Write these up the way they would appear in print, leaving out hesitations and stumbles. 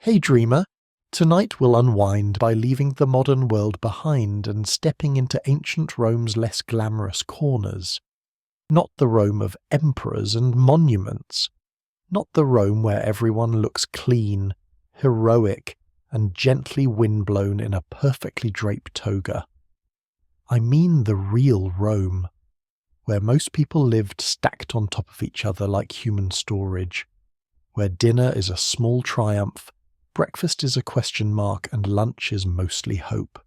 Hey dreamer, tonight we'll unwind by leaving the modern world behind and stepping into ancient Rome's less glamorous corners. Not the Rome of emperors and monuments. Not the Rome where everyone looks clean, heroic, and gently windblown in a perfectly draped toga. I mean the real Rome, where most people lived stacked on top of each other like human storage, where dinner is a small triumph, breakfast is a question mark, and lunch is mostly hope.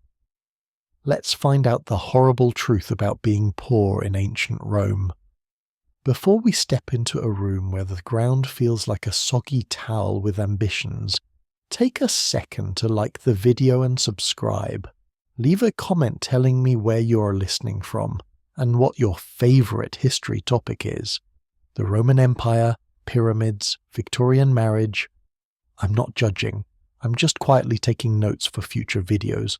Let's find out the horrible truth about being poor in ancient Rome. Before we step into a room where the ground feels like a soggy towel with ambitions, take a second to like the video and subscribe. Leave a comment telling me where you're listening from and what your favourite history topic is. The Roman Empire, pyramids, Victorian marriage. I'm not judging. I'm just quietly taking notes for future videos.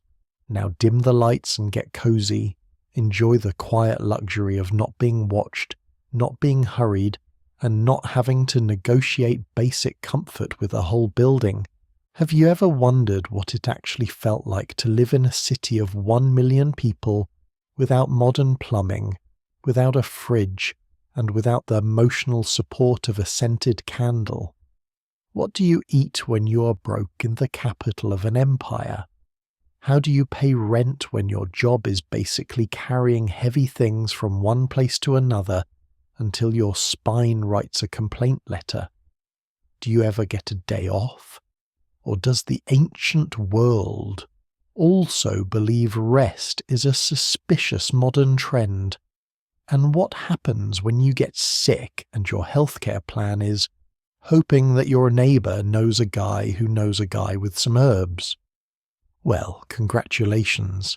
Now dim the lights and get cozy. Enjoy the quiet luxury of not being watched, not being hurried, and not having to negotiate basic comfort with a whole building. Have you ever wondered what it actually felt like to live in a city of 1 million people without modern plumbing, without a fridge, and without the emotional support of a scented candle? What do you eat when you are broke in the capital of an empire? How do you pay rent when your job is basically carrying heavy things from one place to another until your spine writes a complaint letter? Do you ever get a day off? Or does the ancient world also believe rest is a suspicious modern trend? And what happens when you get sick and your healthcare plan is hoping that your neighbour knows a guy who knows a guy with some herbs? Well, congratulations.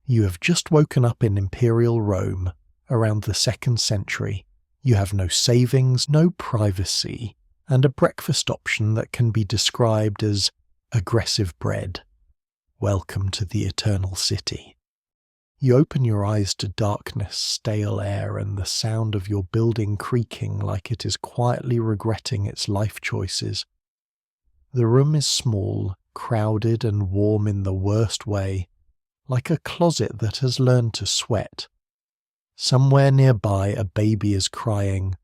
You have just woken up in Imperial Rome around the 2nd century. You have no savings, no privacy, and a breakfast option that can be described as aggressive bread. Welcome to the Eternal City. You open your eyes to darkness, stale air, and the sound of your building creaking like it is quietly regretting its life choices. The room is small, crowded, and warm in the worst way, like a closet that has learned to sweat. Somewhere nearby a baby is crying,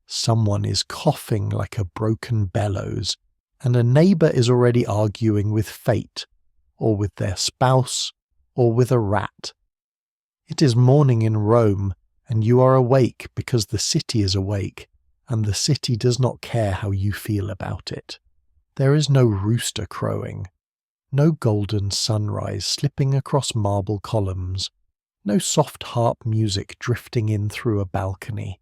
someone is coughing like a broken bellows, and a neighbour is already arguing with fate, or with their spouse, or with a rat. It is morning in Rome, and you are awake because the city is awake, and the city does not care how you feel about it. There is no rooster crowing, no golden sunrise slipping across marble columns, no soft harp music drifting in through a balcony.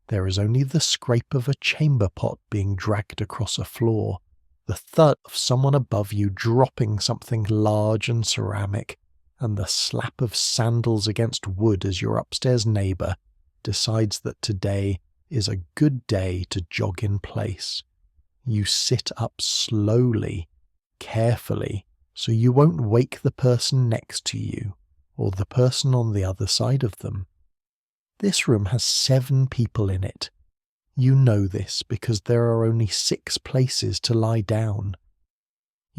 There is only the scrape of a chamber pot being dragged across a floor, the thud of someone above you dropping something large and ceramic, and the slap of sandals against wood as your upstairs neighbour decides that today is a good day to jog in place. You sit up slowly, carefully, so you won't wake the person next to you, or the person on the other side of them. This room has 7 people in it. You know this because there are only 6 places to lie down.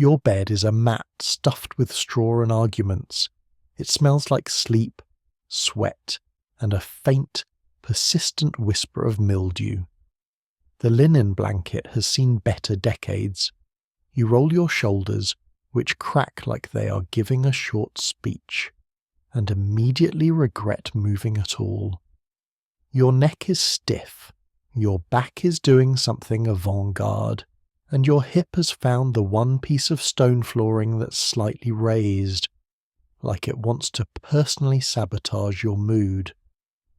Your bed is a mat stuffed with straw and arguments. It smells like sleep, sweat, and a faint, persistent whisper of mildew. The linen blanket has seen better decades. You roll your shoulders, which crack like they are giving a short speech, and immediately regret moving at all. Your neck is stiff, your back is doing something avant-garde, and your hip has found the one piece of stone flooring that's slightly raised, like it wants to personally sabotage your mood.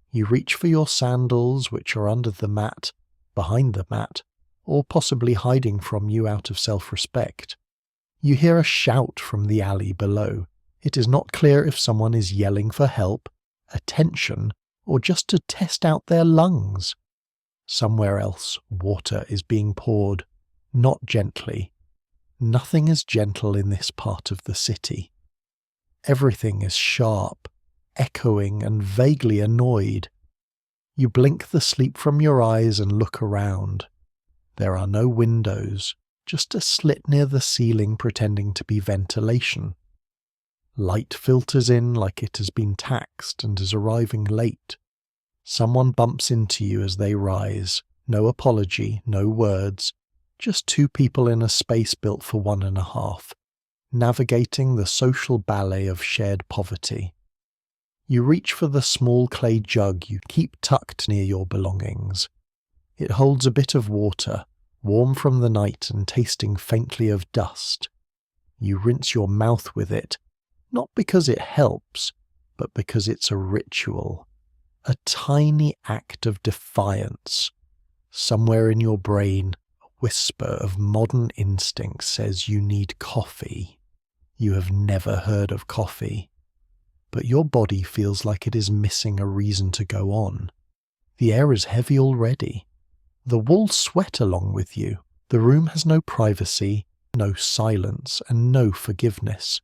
You reach for your sandals, which are under the mat, behind the mat, or possibly hiding from you out of self-respect. You hear a shout from the alley below. It is not clear if someone is yelling for help, attention, or just to test out their lungs. Somewhere else, water is being poured, not gently. Nothing is gentle in this part of the city. Everything is sharp, echoing, and vaguely annoyed. You blink the sleep from your eyes and look around. There are no windows, just a slit near the ceiling pretending to be ventilation. Light filters in like it has been taxed and is arriving late. Someone bumps into you as they rise. No apology, no words, just two people in a space built for 1.5, navigating the social ballet of shared poverty. You reach for the small clay jug you keep tucked near your belongings. It holds a bit of water, warm from the night and tasting faintly of dust. You rinse your mouth with it, not because it helps, but because it's a ritual. A tiny act of defiance. Somewhere in your brain, a whisper of modern instinct says you need coffee. You have never heard of coffee. But your body feels like it is missing a reason to go on. The air is heavy already. The walls sweat along with you. The room has no privacy, no silence, and no forgiveness.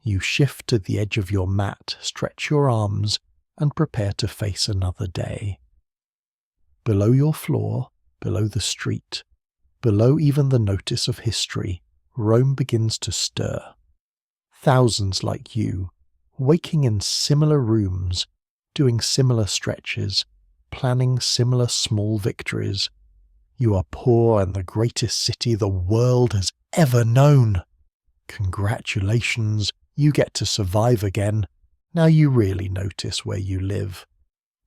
You shift to the edge of your mat, stretch your arms, and prepare to face another day. Below your floor, below the street, below even the notice of history, Rome begins to stir. Thousands like you, waking in similar rooms, doing similar stretches, planning similar small victories. You are poor and the greatest city the world has ever known. Congratulations, you get to survive again. Now you really notice where you live.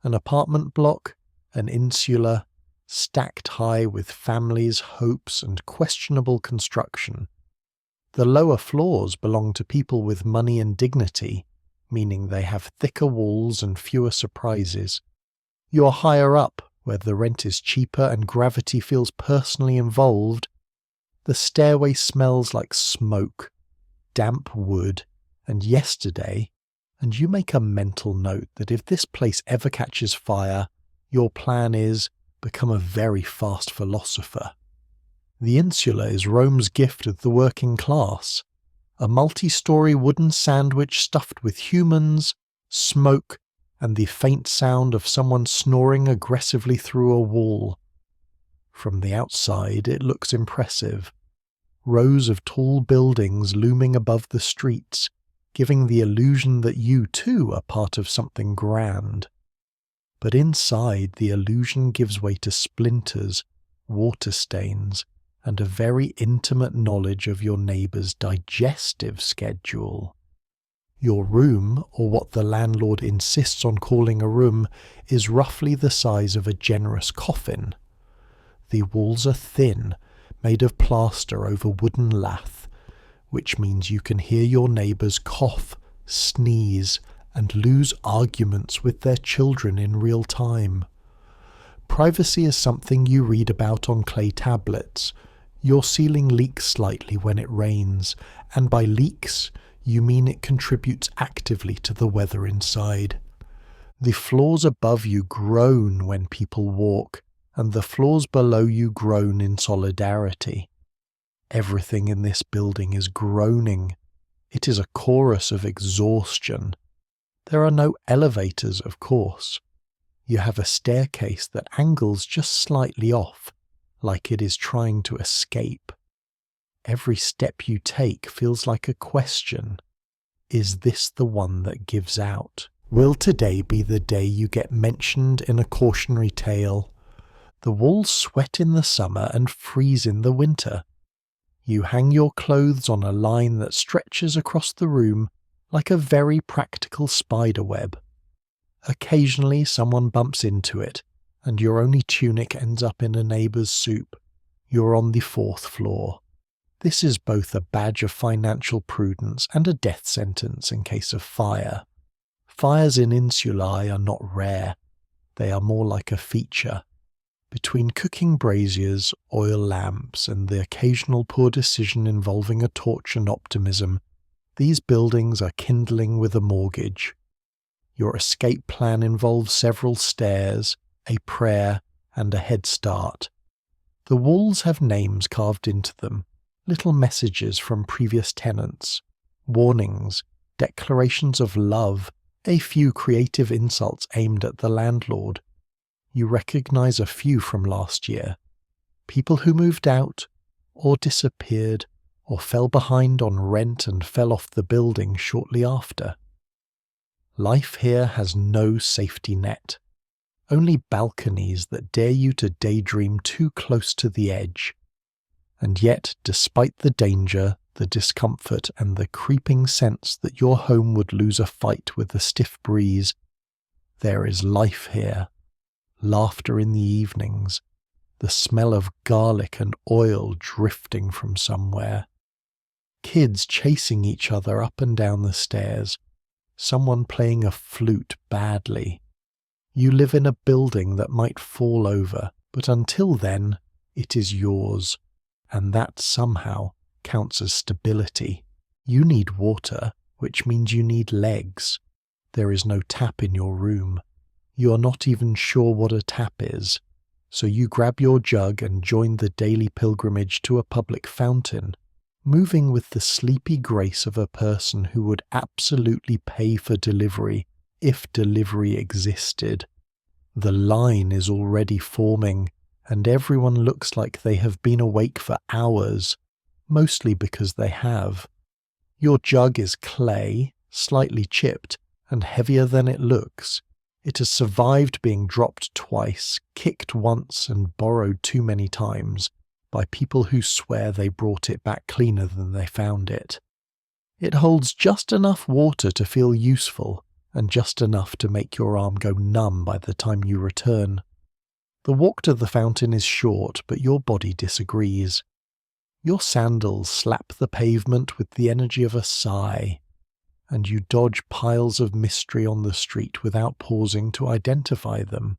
An apartment block, an insula, stacked high with families, hopes, and questionable construction. The lower floors belong to people with money and dignity, meaning they have thicker walls and fewer surprises. You're higher up, where the rent is cheaper and gravity feels personally involved. The stairway smells like smoke, damp wood, and yesterday, and you make a mental note that if this place ever catches fire, your plan is become a very fast philosopher. The insula is Rome's gift of the working class, a multi-story wooden sandwich stuffed with humans, smoke, and the faint sound of someone snoring aggressively through a wall. From the outside it looks impressive. Rows of tall buildings looming above the streets, giving the illusion that you too are part of something grand. But inside the illusion gives way to splinters, water stains, and a very intimate knowledge of your neighbour's digestive schedule. Your room, or what the landlord insists on calling a room, is roughly the size of a generous coffin. The walls are thin, made of plaster over wooden lath, which means you can hear your neighbours cough, sneeze, and lose arguments with their children in real time. Privacy is something you read about on clay tablets. Your ceiling leaks slightly when it rains, and by leaks, you mean it contributes actively to the weather inside. The floors above you groan when people walk, and the floors below you groan in solidarity. Everything in this building is groaning. It is a chorus of exhaustion. There are no elevators, of course. You have a staircase that angles just slightly off, like it is trying to escape. Every step you take feels like a question. Is this the one that gives out? Will today be the day you get mentioned in a cautionary tale? The walls sweat in the summer and freeze in the winter. You hang your clothes on a line that stretches across the room like a very practical spider web. Occasionally someone bumps into it, and your only tunic ends up in a neighbour's soup. You're on the 4th floor. This is both a badge of financial prudence and a death sentence in case of fire. Fires in insulae are not rare. They are more like a feature. Between cooking braziers, oil lamps, and the occasional poor decision involving a torch and optimism, these buildings are kindling with a mortgage. Your escape plan involves several stairs, a prayer, and a head start. The walls have names carved into them, little messages from previous tenants, warnings, declarations of love, a few creative insults aimed at the landlord. You recognize a few from last year. People who moved out, or disappeared, or fell behind on rent and fell off the building shortly after. Life here has no safety net, only balconies that dare you to daydream too close to the edge. And yet, despite the danger, the discomfort, and the creeping sense that your home would lose a fight with a stiff breeze, there is life here. Laughter in the evenings, the smell of garlic and oil drifting from somewhere, kids chasing each other up and down the stairs, someone playing a flute badly. You live in a building that might fall over, but until then, it is yours, and that somehow counts as stability. You need water, which means you need legs. There is no tap in your room. You are not even sure what a tap is, so you grab your jug and join the daily pilgrimage to a public fountain, moving with the sleepy grace of a person who would absolutely pay for delivery if delivery existed. The line is already forming, and everyone looks like they have been awake for hours, mostly because they have. Your jug is clay, slightly chipped, and heavier than it looks. It has survived being dropped twice, kicked once, and borrowed too many times by people who swear they brought it back cleaner than they found it. It holds just enough water to feel useful, and just enough to make your arm go numb by the time you return. The walk to the fountain is short, but your body disagrees. Your sandals slap the pavement with the energy of a sigh, and you dodge piles of mystery on the street without pausing to identify them.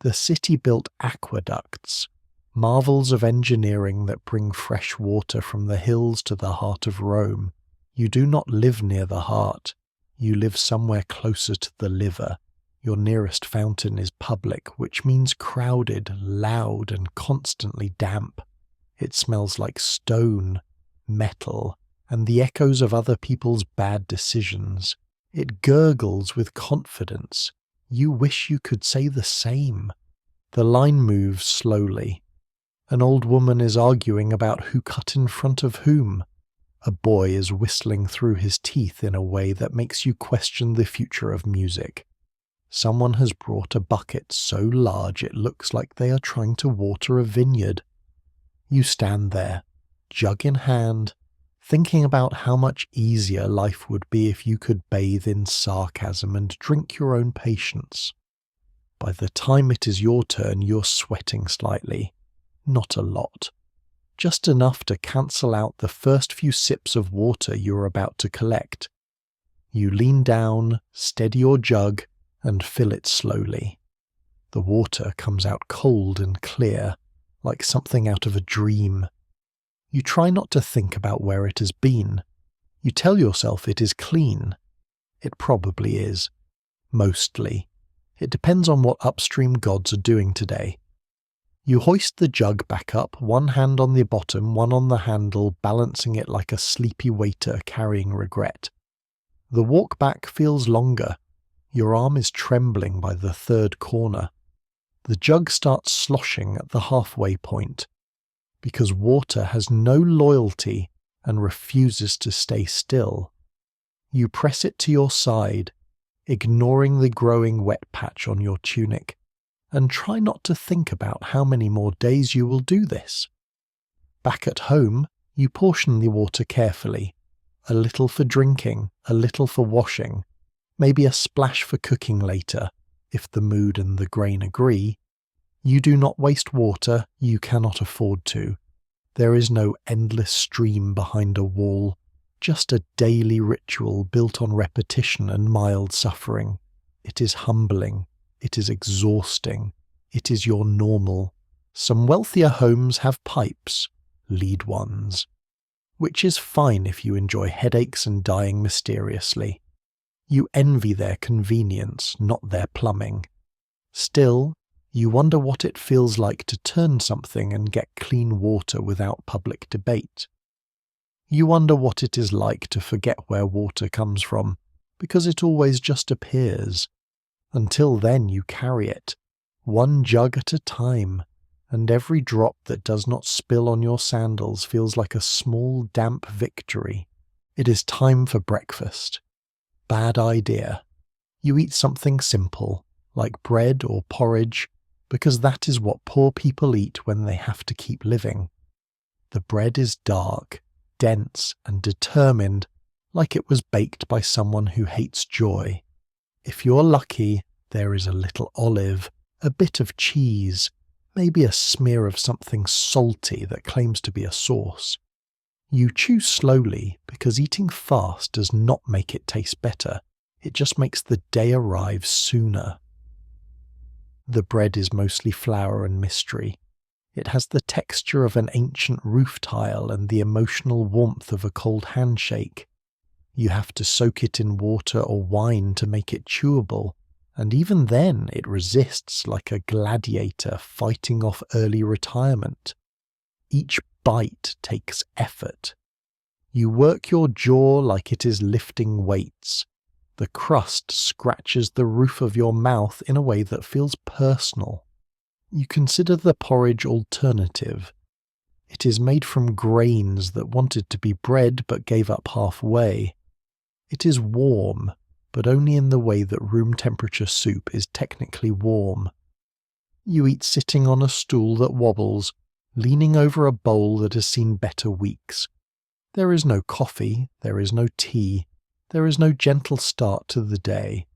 The city-built aqueducts, marvels of engineering that bring fresh water from the hills to the heart of Rome. You do not live near the heart. You live somewhere closer to the liver. Your nearest fountain is public, which means crowded, loud, and constantly damp. It smells like stone, metal, and the echoes of other people's bad decisions. It gurgles with confidence. You wish you could say the same. The line moves slowly. An old woman is arguing about who cut in front of whom. A boy is whistling through his teeth in a way that makes you question the future of music. Someone has brought a bucket so large it looks like they are trying to water a vineyard. You stand there, jug in hand, thinking about how much easier life would be if you could bathe in sarcasm and drink your own patience. By the time it is your turn, you're sweating slightly. Not a lot. Just enough to cancel out the first few sips of water you're about to collect. You lean down, steady your jug, and fill it slowly. The water comes out cold and clear, like something out of a dream. You try not to think about where it has been. You tell yourself it is clean. It probably is. Mostly. It depends on what upstream gods are doing today. You hoist the jug back up, one hand on the bottom, one on the handle, balancing it like a sleepy waiter carrying regret. The walk back feels longer. Your arm is trembling by the third corner. The jug starts sloshing at the halfway point, because water has no loyalty and refuses to stay still. You press it to your side, ignoring the growing wet patch on your tunic, and try not to think about how many more days you will do this. Back at home, you portion the water carefully, a little for drinking, a little for washing, maybe a splash for cooking later, if the mood and the grain agree. You do not waste water, you cannot afford to. There is no endless stream behind a wall, just a daily ritual built on repetition and mild suffering. It is humbling. It is exhausting. It is your normal. Some wealthier homes have pipes, lead ones, which is fine if you enjoy headaches and dying mysteriously. You envy their convenience, not their plumbing. Still, you wonder what it feels like to turn something and get clean water without public debate. You wonder what it is like to forget where water comes from, because it always just appears. Until then you carry it, one jug at a time, and every drop that does not spill on your sandals feels like a small damp victory. It is time for breakfast. Bad idea. You eat something simple, like bread or porridge, because that is what poor people eat when they have to keep living. The bread is dark, dense, and determined, like it was baked by someone who hates joy. If you're lucky, there is a little olive, a bit of cheese, maybe a smear of something salty that claims to be a sauce. You chew slowly because eating fast does not make it taste better. It just makes the day arrive sooner. The bread is mostly flour and mystery. It has the texture of an ancient roof tile and the emotional warmth of a cold handshake. You have to soak it in water or wine to make it chewable, and even then it resists like a gladiator fighting off early retirement. Each bite takes effort. You work your jaw like it is lifting weights. The crust scratches the roof of your mouth in a way that feels personal. You consider the porridge alternative. It is made from grains that wanted to be bread but gave up halfway. It is warm, but only in the way that room temperature soup is technically warm. You eat sitting on a stool that wobbles, leaning over a bowl that has seen better weeks. There is no coffee, there is no tea, there is no gentle start to the day.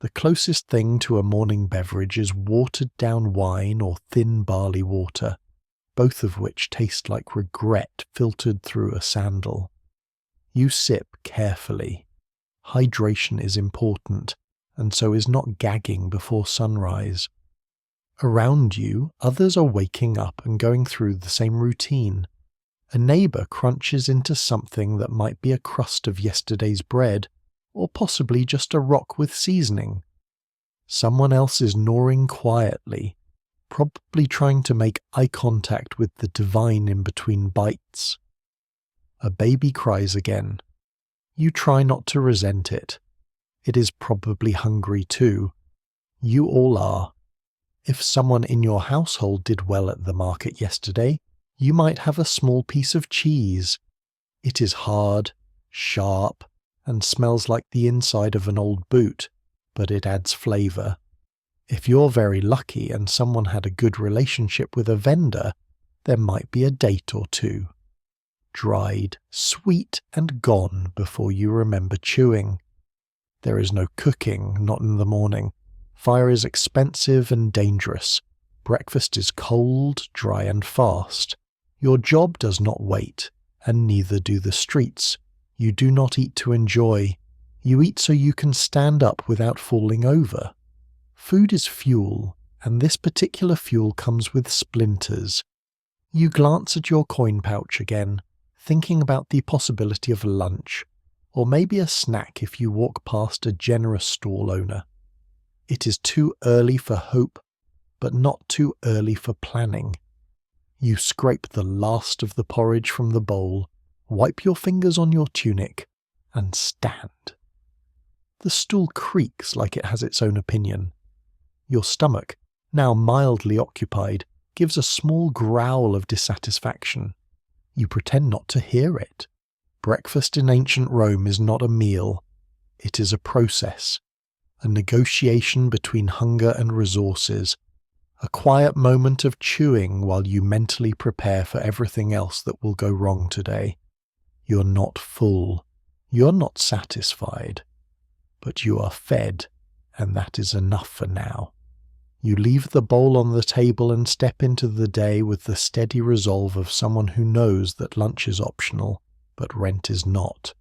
The closest thing to a morning beverage is watered-down wine or thin barley water, both of which taste like regret filtered through a sandal. You sip carefully. Hydration is important, and so is not gagging before sunrise. Around you, others are waking up and going through the same routine. A neighbour crunches into something that might be a crust of yesterday's bread, or possibly just a rock with seasoning. Someone else is gnawing quietly, probably trying to make eye contact with the divine in between bites. A baby cries again. You try not to resent it. It is probably hungry too. You all are. If someone in your household did well at the market yesterday, you might have a small piece of cheese. It is hard, sharp, and smells like the inside of an old boot, but it adds flavour. If you're very lucky and someone had a good relationship with a vendor, there might be a date or two. Dried, sweet, and gone before you remember chewing. There is no cooking, not in the morning. Fire is expensive and dangerous. Breakfast is cold, dry, and fast. Your job does not wait, and neither do the streets. You do not eat to enjoy. You eat so you can stand up without falling over. Food is fuel, and this particular fuel comes with splinters. You glance at your coin pouch again, thinking about the possibility of lunch, or maybe a snack if you walk past a generous stall owner. It is too early for hope, but not too early for planning. You scrape the last of the porridge from the bowl, wipe your fingers on your tunic, and stand. The stool creaks like it has its own opinion. Your stomach, now mildly occupied, gives a small growl of dissatisfaction. You pretend not to hear it. Breakfast in ancient Rome is not a meal. It is a process, a negotiation between hunger and resources, a quiet moment of chewing while you mentally prepare for everything else that will go wrong today. You're not full. You're not satisfied. But you are fed, and that is enough for now. You leave the bowl on the table and step into the day with the steady resolve of someone who knows that lunch is optional, but rent is not.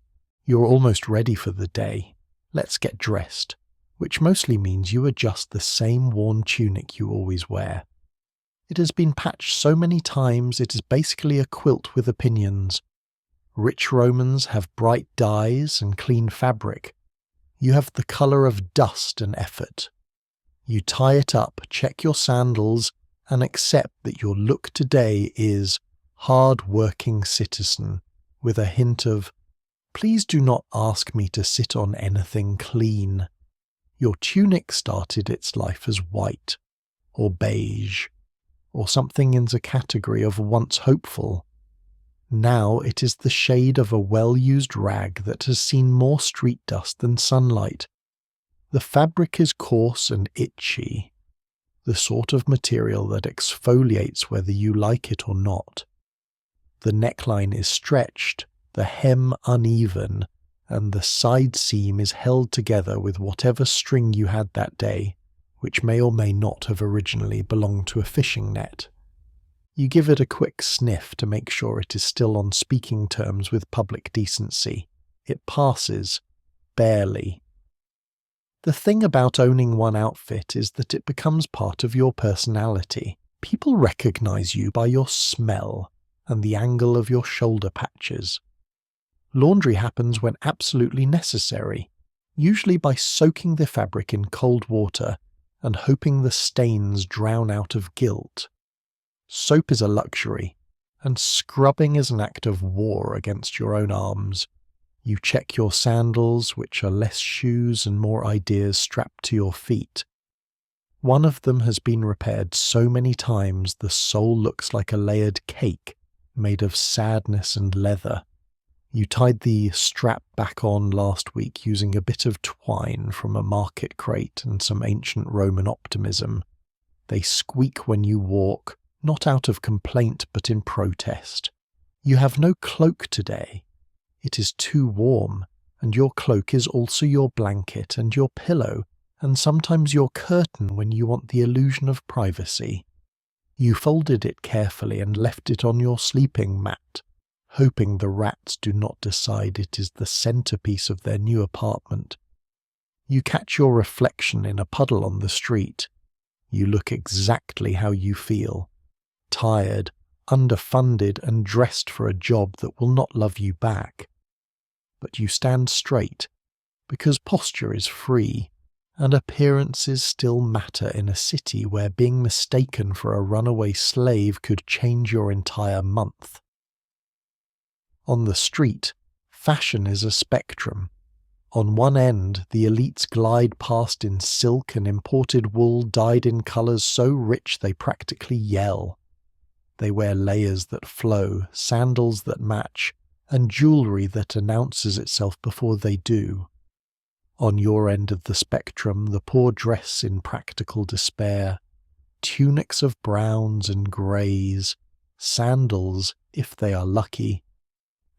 You're almost ready for the day. Let's get dressed, which mostly means you adjust the same worn tunic you always wear. It has been patched so many times it is basically a quilt with opinions. Rich Romans have bright dyes and clean fabric. You have the colour of dust and effort. You tie it up, check your sandals, and accept that your look today is hard-working citizen, with a hint of, please do not ask me to sit on anything clean. Your tunic started its life as white, or beige, or something in the category of once hopeful. Now it is the shade of a well-used rag that has seen more street dust than sunlight. The fabric is coarse and itchy, the sort of material that exfoliates whether you like it or not. The neckline is stretched, the hem uneven, and the side seam is held together with whatever string you had that day, which may or may not have originally belonged to a fishing net. You give it a quick sniff to make sure it is still on speaking terms with public decency. It passes, barely. The thing about owning one outfit is that it becomes part of your personality. People recognize you by your smell and the angle of your shoulder patches. Laundry happens when absolutely necessary, usually by soaking the fabric in cold water and hoping the stains drown out of guilt. Soap is a luxury, and scrubbing is an act of war against your own arms. You check your sandals, which are less shoes and more ideas strapped to your feet. One of them has been repaired so many times the sole looks like a layered cake made of sadness and leather. You tied the strap back on last week using a bit of twine from a market crate and some ancient Roman optimism. They squeak when you walk, not out of complaint but in protest. You have no cloak today. It is too warm, and your cloak is also your blanket and your pillow, and sometimes your curtain when you want the illusion of privacy. You folded it carefully and left it on your sleeping mat, hoping the rats do not decide it is the centerpiece of their new apartment. You catch your reflection in a puddle on the street. You look exactly how you feel. Tired, underfunded, and dressed for a job that will not love you back. But you stand straight, because posture is free, and appearances still matter in a city where being mistaken for a runaway slave could change your entire month. On the street, fashion is a spectrum. On one end, the elites glide past in silk and imported wool dyed in colours so rich they practically yell. They wear layers that flow, sandals that match, and jewellery that announces itself before they do. On your end of the spectrum, the poor dress in practical despair, tunics of browns and greys, sandals if they are lucky,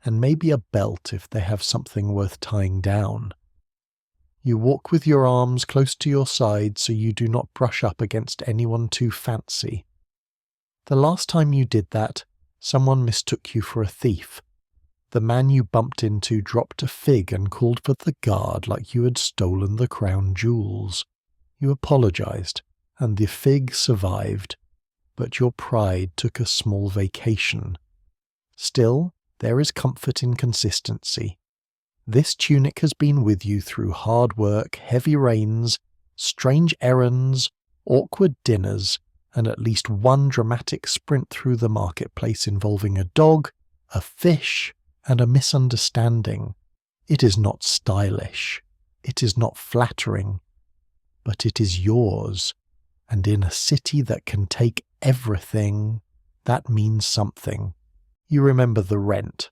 and maybe a belt if they have something worth tying down. You walk with your arms close to your side so you do not brush up against anyone too fancy. The last time you did that, someone mistook you for a thief. The man you bumped into dropped a fig and called for the guard like you had stolen the crown jewels. You apologized, and the fig survived, but your pride took a small vacation. Still, there is comfort in consistency. This tunic has been with you through hard work, heavy rains, strange errands, awkward dinners, and at least one dramatic sprint through the marketplace involving a dog, a fish, and a misunderstanding. It is not stylish, it is not flattering, but it is yours, and in a city that can take everything, that means something. You remember the rent.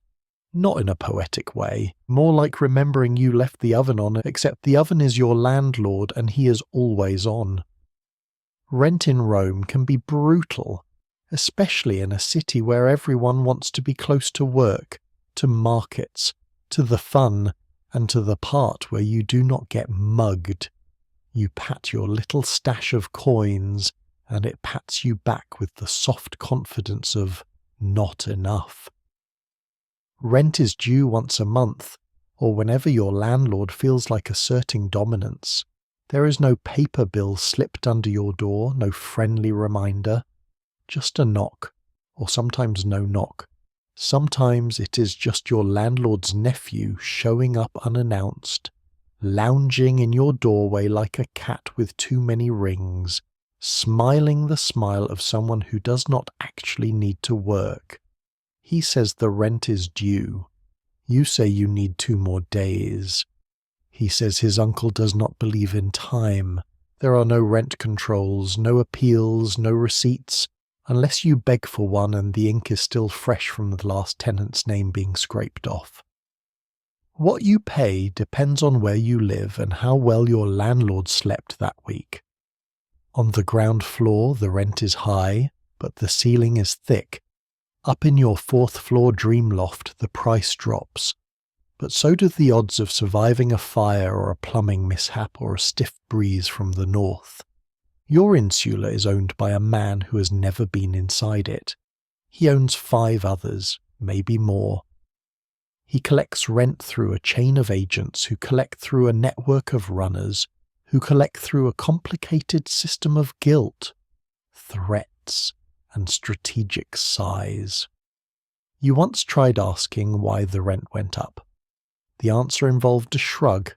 Not in a poetic way, more like remembering you left the oven on, except the oven is your landlord and he is always on. Rent in Rome can be brutal, especially in a city where everyone wants to be close to work, to markets, to the fun, and to the part where you do not get mugged. You pat your little stash of coins, and it pats you back with the soft confidence of not enough. Rent is due once a month, or whenever your landlord feels like asserting dominance. There is no paper bill slipped under your door, no friendly reminder. Just a knock, or sometimes no knock. Sometimes it is just your landlord's nephew showing up unannounced, lounging in your doorway like a cat with too many rings, smiling the smile of someone who does not actually need to work. He says the rent is due. You say you need 2 more days. He says his uncle does not believe in time. There are no rent controls, no appeals, no receipts, unless you beg for one and the ink is still fresh from the last tenant's name being scraped off. What you pay depends on where you live and how well your landlord slept that week. On the ground floor, the rent is high, but the ceiling is thick. Up in your fourth-floor dream loft, the price drops. But so do the odds of surviving a fire or a plumbing mishap or a stiff breeze from the north. Your insula is owned by a man who has never been inside it. He owns 5 others, maybe more. He collects rent through a chain of agents who collect through a network of runners who collect through a complicated system of guilt, threats, and strategic sighs. You once tried asking why the rent went up. The answer involved a shrug,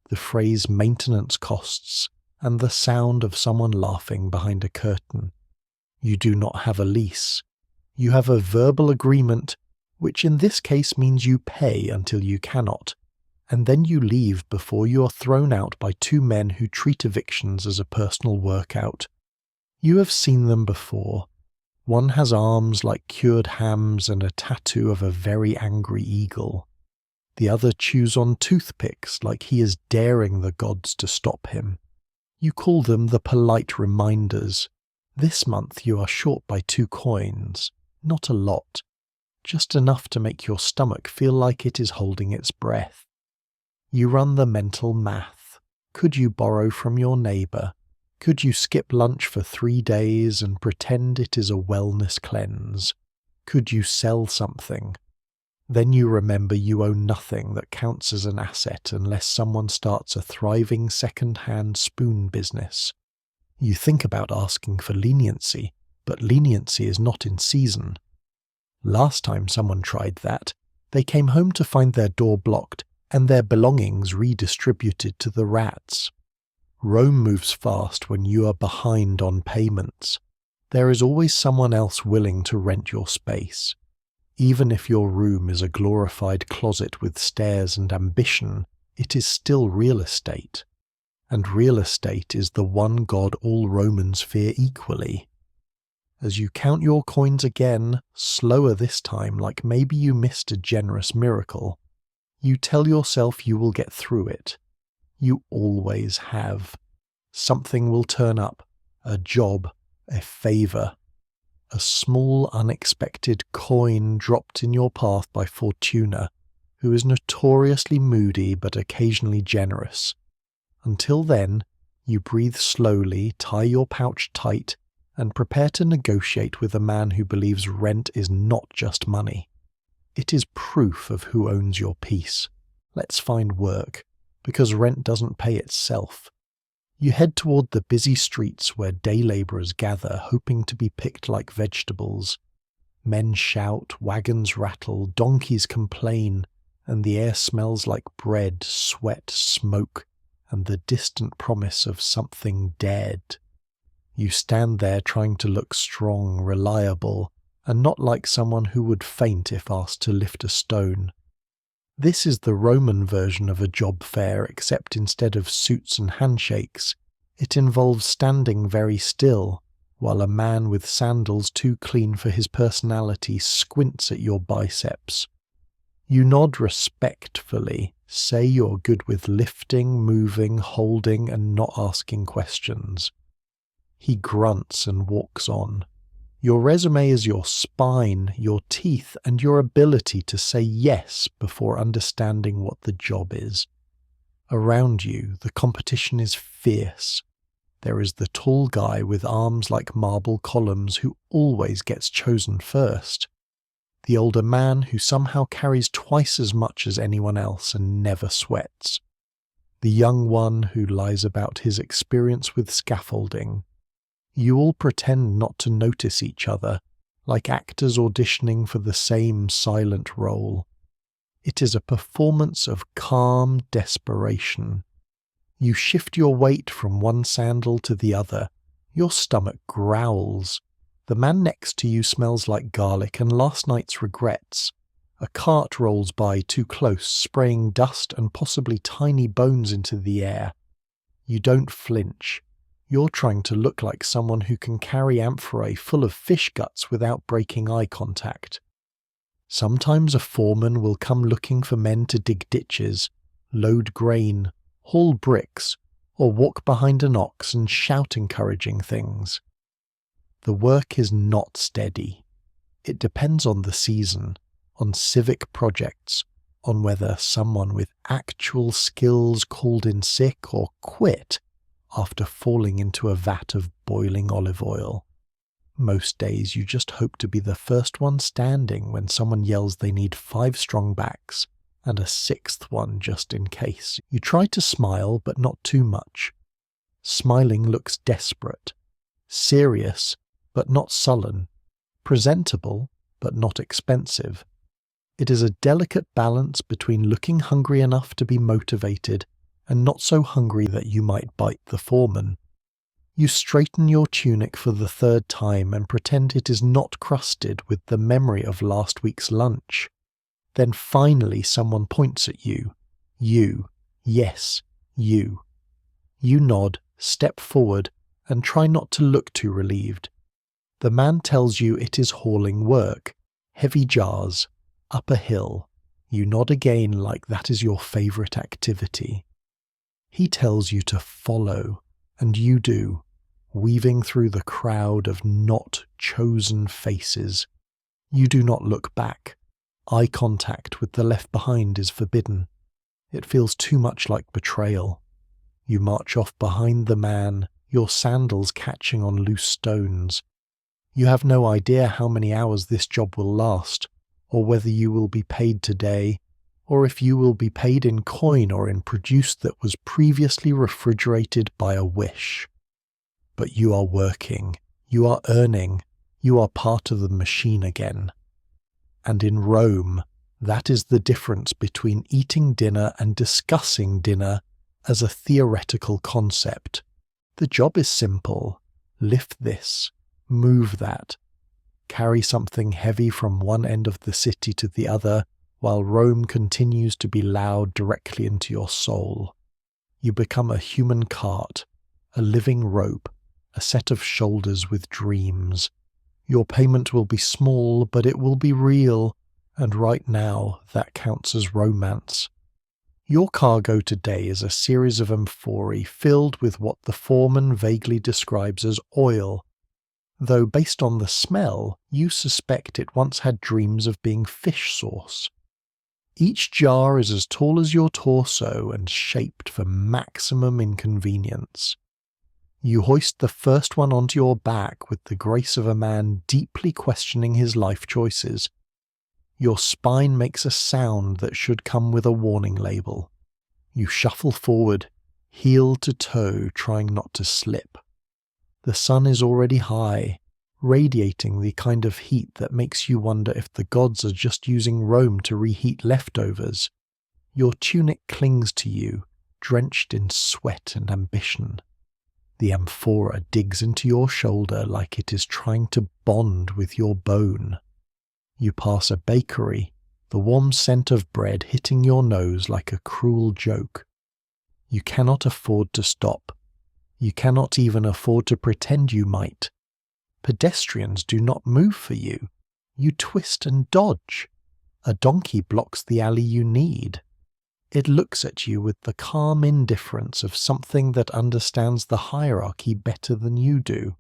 the phrase maintenance costs, and the sound of someone laughing behind a curtain. You do not have a lease. You have a verbal agreement, which in this case means you pay until you cannot, and then you leave before you are thrown out by 2 men who treat evictions as a personal workout. You have seen them before. One has arms like cured hams and a tattoo of a very angry eagle. The other chews on toothpicks like he is daring the gods to stop him. You call them the polite reminders. This month you are short by 2 coins, not a lot, just enough to make your stomach feel like it is holding its breath. You run the mental math. Could you borrow from your neighbour? Could you skip lunch for 3 days and pretend it is a wellness cleanse? Could you sell something? Then you remember you own nothing that counts as an asset unless someone starts a thriving second-hand spoon business. You think about asking for leniency, but leniency is not in season. Last time someone tried that, they came home to find their door blocked and their belongings redistributed to the rats. Rome moves fast when you are behind on payments. There is always someone else willing to rent your space. Even if your room is a glorified closet with stairs and ambition, it is still real estate. And real estate is the one god all Romans fear equally. As you count your coins again, slower this time like maybe you missed a generous miracle, you tell yourself you will get through it. You always have. Something will turn up, a job, a favour. A small unexpected coin dropped in your path by Fortuna, who is notoriously moody but occasionally generous. Until then, you breathe slowly, tie your pouch tight, and prepare to negotiate with a man who believes rent is not just money. It is proof of who owns your peace. Let's find work, because rent doesn't pay itself. You head toward the busy streets where day labourers gather, hoping to be picked like vegetables. Men shout, wagons rattle, donkeys complain, and the air smells like bread, sweat, smoke, and the distant promise of something dead. You stand there trying to look strong, reliable, and not like someone who would faint if asked to lift a stone. This is the Roman version of a job fair, except instead of suits and handshakes, it involves standing very still, while a man with sandals too clean for his personality squints at your biceps. You nod respectfully, say you're good with lifting, moving, holding, and not asking questions. He grunts and walks on. Your resume is your spine, your teeth, and your ability to say yes before understanding what the job is. Around you, the competition is fierce. There is the tall guy with arms like marble columns who always gets chosen first. The older man who somehow carries twice as much as anyone else and never sweats. The young one who lies about his experience with scaffolding. You all pretend not to notice each other, like actors auditioning for the same silent role. It is a performance of calm desperation. You shift your weight from one sandal to the other. Your stomach growls. The man next to you smells like garlic and last night's regrets. A cart rolls by too close, spraying dust and possibly tiny bones into the air. You don't flinch. You're trying to look like someone who can carry amphorae full of fish guts without breaking eye contact. Sometimes a foreman will come looking for men to dig ditches, load grain, haul bricks, or walk behind an ox and shout encouraging things. The work is not steady. It depends on the season, on civic projects, on whether someone with actual skills called in sick or quit after falling into a vat of boiling olive oil. Most days you just hope to be the first one standing when someone yells they need 5 strong backs and a 6th one just in case. You try to smile, but not too much. Smiling looks desperate, serious, but not sullen, presentable, but not expensive. It is a delicate balance between looking hungry enough to be motivated and not so hungry that you might bite the foreman. You straighten your tunic for the 3rd time and pretend it is not crusted with the memory of last week's lunch. Then finally someone points at you. You. Yes, you. You nod, step forward, and try not to look too relieved. The man tells you it is hauling work, heavy jars, up a hill. You nod again like that is your favourite activity. He tells you to follow, and you do, weaving through the crowd of not chosen faces. You do not look back. Eye contact with the left behind is forbidden. It feels too much like betrayal. You march off behind the man, your sandals catching on loose stones. You have no idea how many hours this job will last, or whether you will be paid today, or if you will be paid in coin or in produce that was previously refrigerated by a wish. But you are working, you are earning, you are part of the machine again. And in Rome, that is the difference between eating dinner and discussing dinner as a theoretical concept. The job is simple. Lift this, move that, carry something heavy from one end of the city to the other, while Rome continues to be loud directly into your soul. You become a human cart, a living rope, a set of shoulders with dreams. Your payment will be small, but it will be real, and right now that counts as romance. Your cargo today is a series of amphorae filled with what the foreman vaguely describes as oil, though based on the smell, you suspect it once had dreams of being fish sauce. Each jar is as tall as your torso and shaped for maximum inconvenience. You hoist the first one onto your back with the grace of a man deeply questioning his life choices. Your spine makes a sound that should come with a warning label. You shuffle forward, heel to toe, trying not to slip. The sun is already high, radiating the kind of heat that makes you wonder if the gods are just using Rome to reheat leftovers. Your tunic clings to you, drenched in sweat and ambition. The amphora digs into your shoulder like it is trying to bond with your bone. You pass a bakery, the warm scent of bread hitting your nose like a cruel joke. You cannot afford to stop. You cannot even afford to pretend you might. Pedestrians do not move for you. You twist and dodge. A donkey blocks the alley you need. It looks at you with the calm indifference of something that understands the hierarchy better than you do.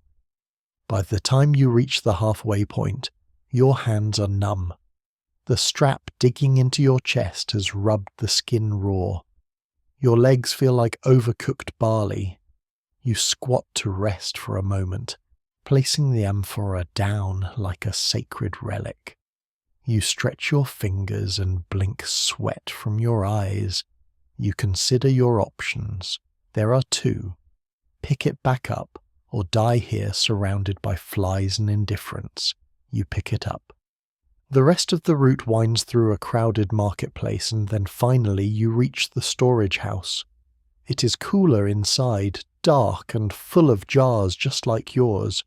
By the time you reach the halfway point, your hands are numb. The strap digging into your chest has rubbed the skin raw. Your legs feel like overcooked barley. You squat to rest for a moment, placing the amphora down like a sacred relic. You stretch your fingers and blink sweat from your eyes. You consider your options. There are 2. Pick it back up, or die here surrounded by flies and indifference. You pick it up. The rest of the route winds through a crowded marketplace, and then finally you reach the storage house. It is cooler inside, dark and full of jars just like yours.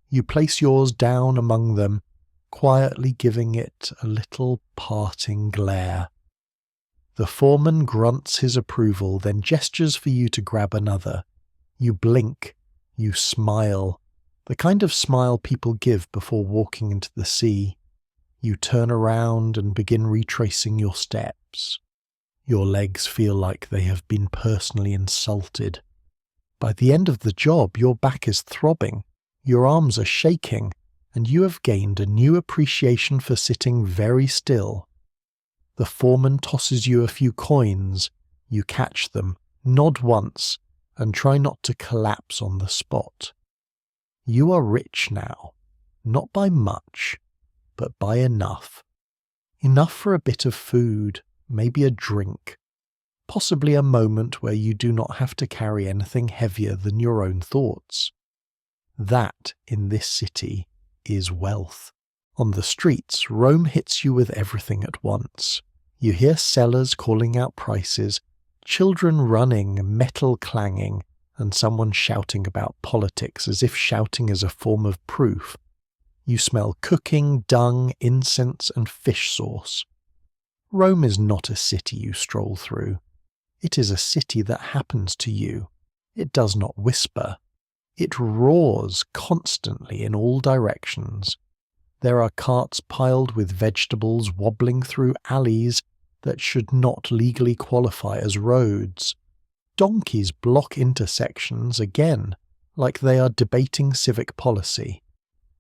You place yours down among them, quietly giving it a little parting glare. The foreman grunts his approval, then gestures for you to grab another. You blink, You smile, the kind of smile people give before walking into the sea. You turn around and begin retracing your steps. Your legs feel like they have been personally insulted. By the end of the job, your back is throbbing, your arms are shaking, and you have gained a new appreciation for sitting very still. The foreman tosses you a few coins. You catch them, nod once, and try not to collapse on the spot. You are rich now, not by much, but by enough. Enough for a bit of food, maybe a drink, possibly a moment where you do not have to carry anything heavier than your own thoughts. That, in this city, is wealth. On the streets, Rome hits you with everything at once. You hear sellers calling out prices, children running, metal clanging, and someone shouting about politics as if shouting is a form of proof. You smell cooking, dung, incense, and fish sauce. Rome is not a city you stroll through. It is a city that happens to you. It does not whisper. It roars constantly in all directions. There are carts piled with vegetables wobbling through alleys that should not legally qualify as roads. Donkeys block intersections again, like they are debating civic policy.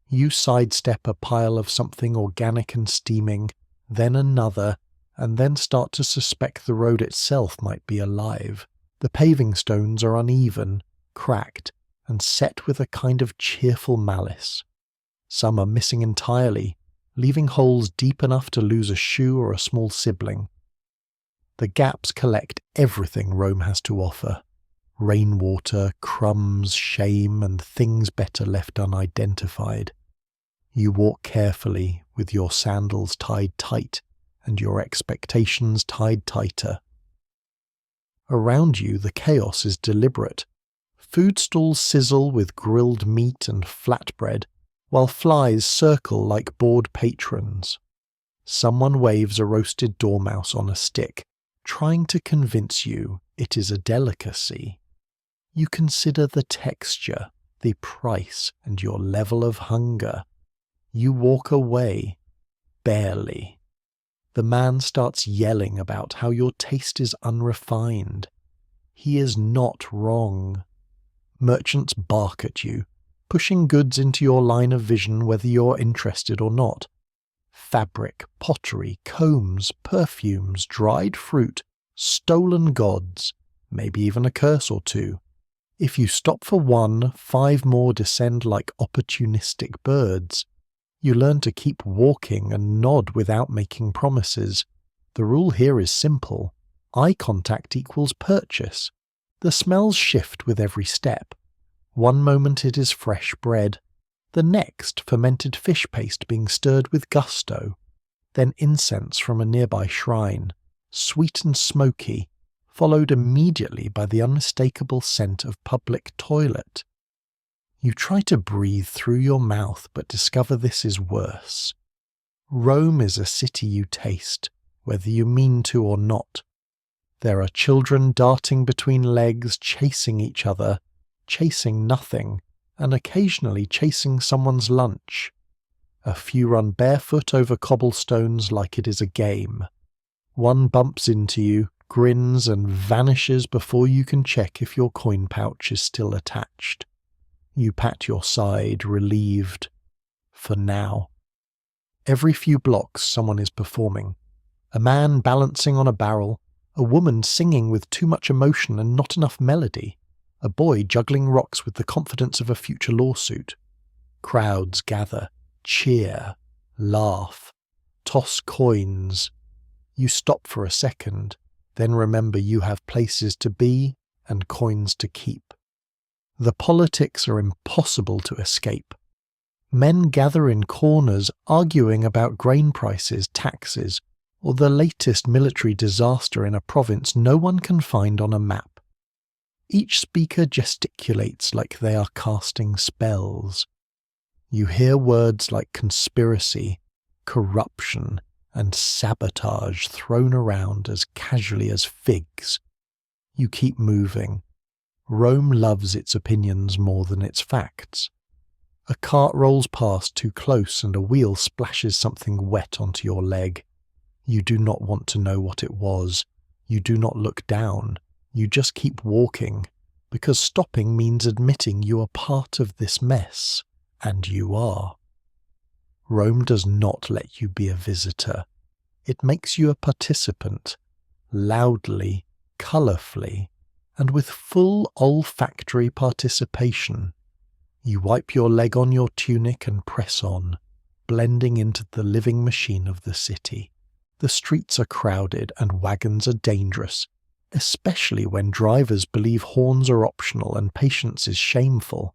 You sidestep a pile of something organic and steaming, then another, and then start to suspect the road itself might be alive. The paving stones are uneven, cracked, and set with a kind of cheerful malice. Some are missing entirely, leaving holes deep enough to lose a shoe or a small sibling. The gaps collect everything Rome has to offer: rainwater, crumbs, shame, and things better left unidentified. You walk carefully, with your sandals tied tight and your expectations tied tighter. Around you, the chaos is deliberate. Food stalls sizzle with grilled meat and flatbread, while flies circle like bored patrons. Someone waves a roasted dormouse on a stick, trying to convince you it is a delicacy. You consider the texture, the price, and your level of hunger. You walk away, barely. The man starts yelling about how your taste is unrefined. He is not wrong. Merchants bark at you, pushing goods into your line of vision whether you're interested or not. Fabric, pottery, combs, perfumes, dried fruit, stolen gods, maybe even a curse or two. If you stop for one, 5 more descend like opportunistic birds. You learn to keep walking and nod without making promises. The rule here is simple. Eye contact equals purchase. The smells shift with every step. One moment it is fresh bread, the next fermented fish paste being stirred with gusto, then incense from a nearby shrine, sweet and smoky, followed immediately by the unmistakable scent of public toilet. You try to breathe through your mouth but discover this is worse. Rome is a city you taste, whether you mean to or not. There are children darting between legs, chasing each other, chasing nothing, and occasionally chasing someone's lunch. A few run barefoot over cobblestones like it is a game. One bumps into you, grins, and vanishes before you can check if your coin pouch is still attached. You pat your side, relieved. For now. Every few blocks someone is performing. A man balancing on a barrel, a woman singing with too much emotion and not enough melody, a boy juggling rocks with the confidence of a future lawsuit. Crowds gather, cheer, laugh, toss coins. You stop for a second, then remember you have places to be and coins to keep. The politics are impossible to escape. Men gather in corners arguing about grain prices, taxes, or the latest military disaster in a province no one can find on a map. Each speaker gesticulates like they are casting spells. You hear words like conspiracy, corruption, and sabotage thrown around as casually as figs. You keep moving. Rome loves its opinions more than its facts. A cart rolls past too close and a wheel splashes something wet onto your leg. You do not want to know what it was. You do not look down. You just keep walking, because stopping means admitting you are part of this mess, and you are. Rome does not let you be a visitor. It makes you a participant, loudly, colourfully, and with full olfactory participation. You wipe your leg on your tunic and press on, blending into the living machine of the city. The streets are crowded and wagons are dangerous, especially when drivers believe horns are optional and patience is shameful.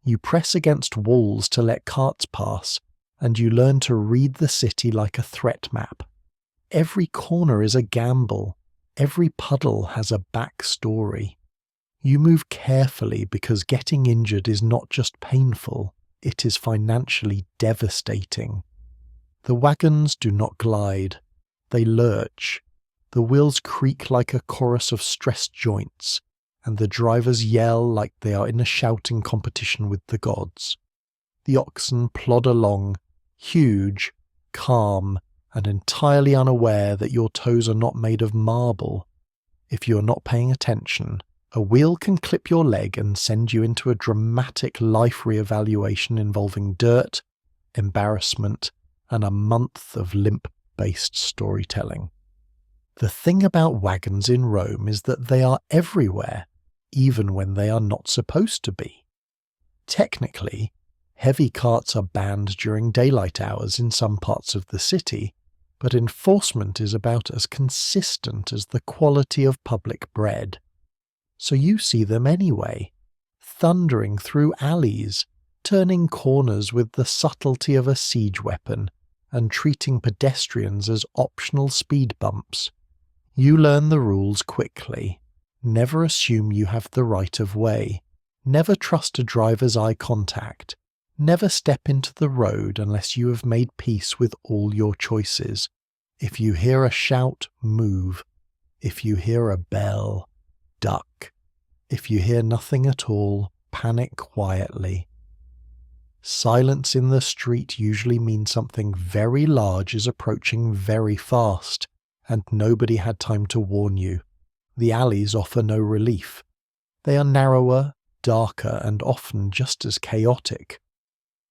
You press against walls to let carts pass, and you learn to read the city like a threat map. Every corner is a gamble. Every puddle has a backstory. You move carefully because getting injured is not just painful, it is financially devastating. The wagons do not glide. They lurch. The wheels creak like a chorus of stressed joints, and the drivers yell like they are in a shouting competition with the gods. The oxen plod along, huge, calm, and entirely unaware that your toes are not made of marble. If you are not paying attention, a wheel can clip your leg and send you into a dramatic life re-evaluation involving dirt, embarrassment, and a month of limp-based storytelling. The thing about wagons in Rome is that they are everywhere, even when they are not supposed to be. Technically, heavy carts are banned during daylight hours in some parts of the city, but enforcement is about as consistent as the quality of public bread. So you see them anyway, thundering through alleys, turning corners with the subtlety of a siege weapon, and treating pedestrians as optional speed bumps. You learn the rules quickly. Never assume you have the right of way. Never trust a driver's eye contact. Never step into the road unless you have made peace with all your choices. If you hear a shout, move. If you hear a bell, duck. If you hear nothing at all, panic quietly. Silence in the street usually means something very large is approaching very fast, and nobody had time to warn you. The alleys offer no relief. They are narrower, darker, and often just as chaotic.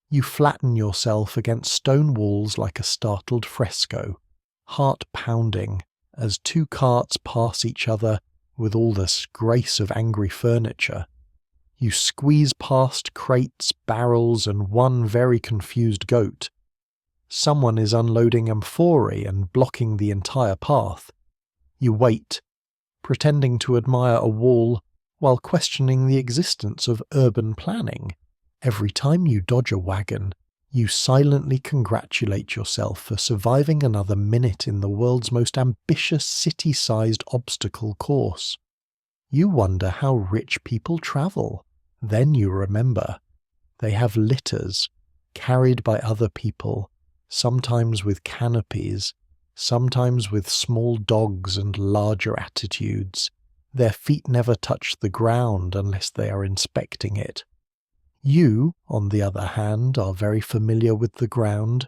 You flatten yourself against stone walls like a startled fresco, heart pounding, as two carts pass each other with all the grace of angry furniture. You squeeze past crates, barrels, and one very confused goat. Someone is unloading amphorae and blocking the entire path. You wait, pretending to admire a wall while questioning the existence of urban planning. Every time you dodge a wagon, you silently congratulate yourself for surviving another minute in the world's most ambitious city-sized obstacle course. You wonder how rich people travel. Then you remember. They have litters, carried by other people, sometimes with canopies, sometimes with small dogs and larger attitudes. Their feet never touch the ground unless they are inspecting it. You, on the other hand, are very familiar with the ground.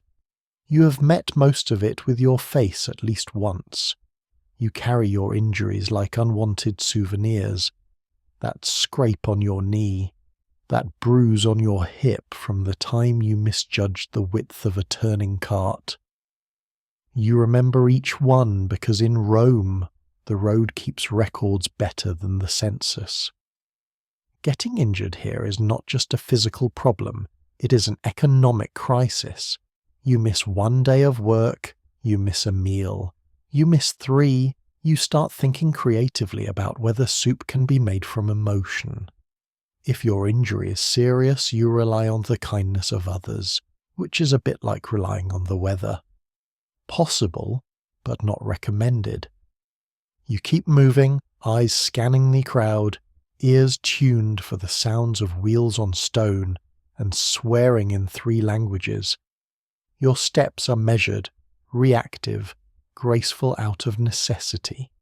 You have met most of it with your face at least once. You carry your injuries like unwanted souvenirs. That scrape on your knee, that bruise on your hip from the time you misjudged the width of a turning cart. You remember each one because in Rome, the road keeps records better than the census. Getting injured here is not just a physical problem, it is an economic crisis. You miss one day of work, you miss a meal. You miss 3, you start thinking creatively about whether soup can be made from emotion. If your injury is serious, you rely on the kindness of others, which is a bit like relying on the weather. Possible, but not recommended. You keep moving, eyes scanning the crowd, ears tuned for the sounds of wheels on stone, and swearing in 3 languages. Your steps are measured, reactive, graceful out of necessity.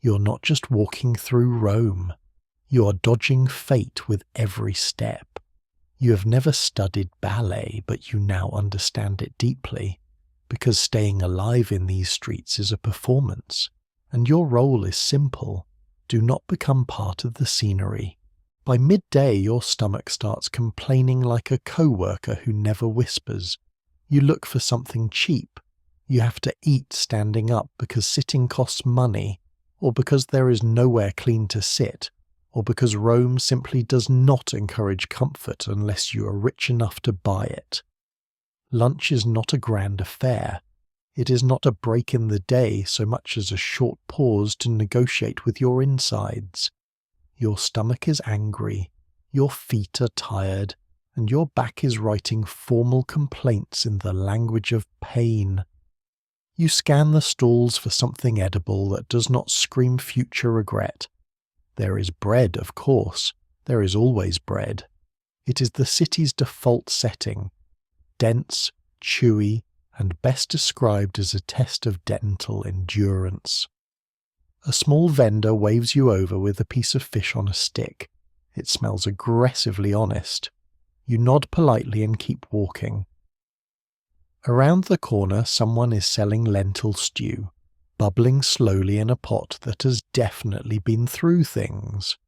You're not just walking through Rome. You are dodging fate with every step. You have never studied ballet, but you now understand it deeply, because staying alive in these streets is a performance, and your role is simple. Do not become part of the scenery. By midday, your stomach starts complaining like a co-worker who never whispers. You look for something cheap. You have to eat standing up because sitting costs money, or because there is nowhere clean to sit, or because Rome simply does not encourage comfort unless you are rich enough to buy it. Lunch is not a grand affair. It is not a break in the day so much as a short pause to negotiate with your insides. Your stomach is angry, your feet are tired, and your back is writing formal complaints in the language of pain. You scan the stalls for something edible that does not scream future regret. There is bread, of course. There is always bread. It is the city's default setting, dense, chewy, and best described as a test of dental endurance. A small vendor waves you over with a piece of fish on a stick. It smells aggressively honest. You nod politely and keep walking. Around the corner, someone is selling lentil stew, bubbling slowly in a pot that has definitely been through things.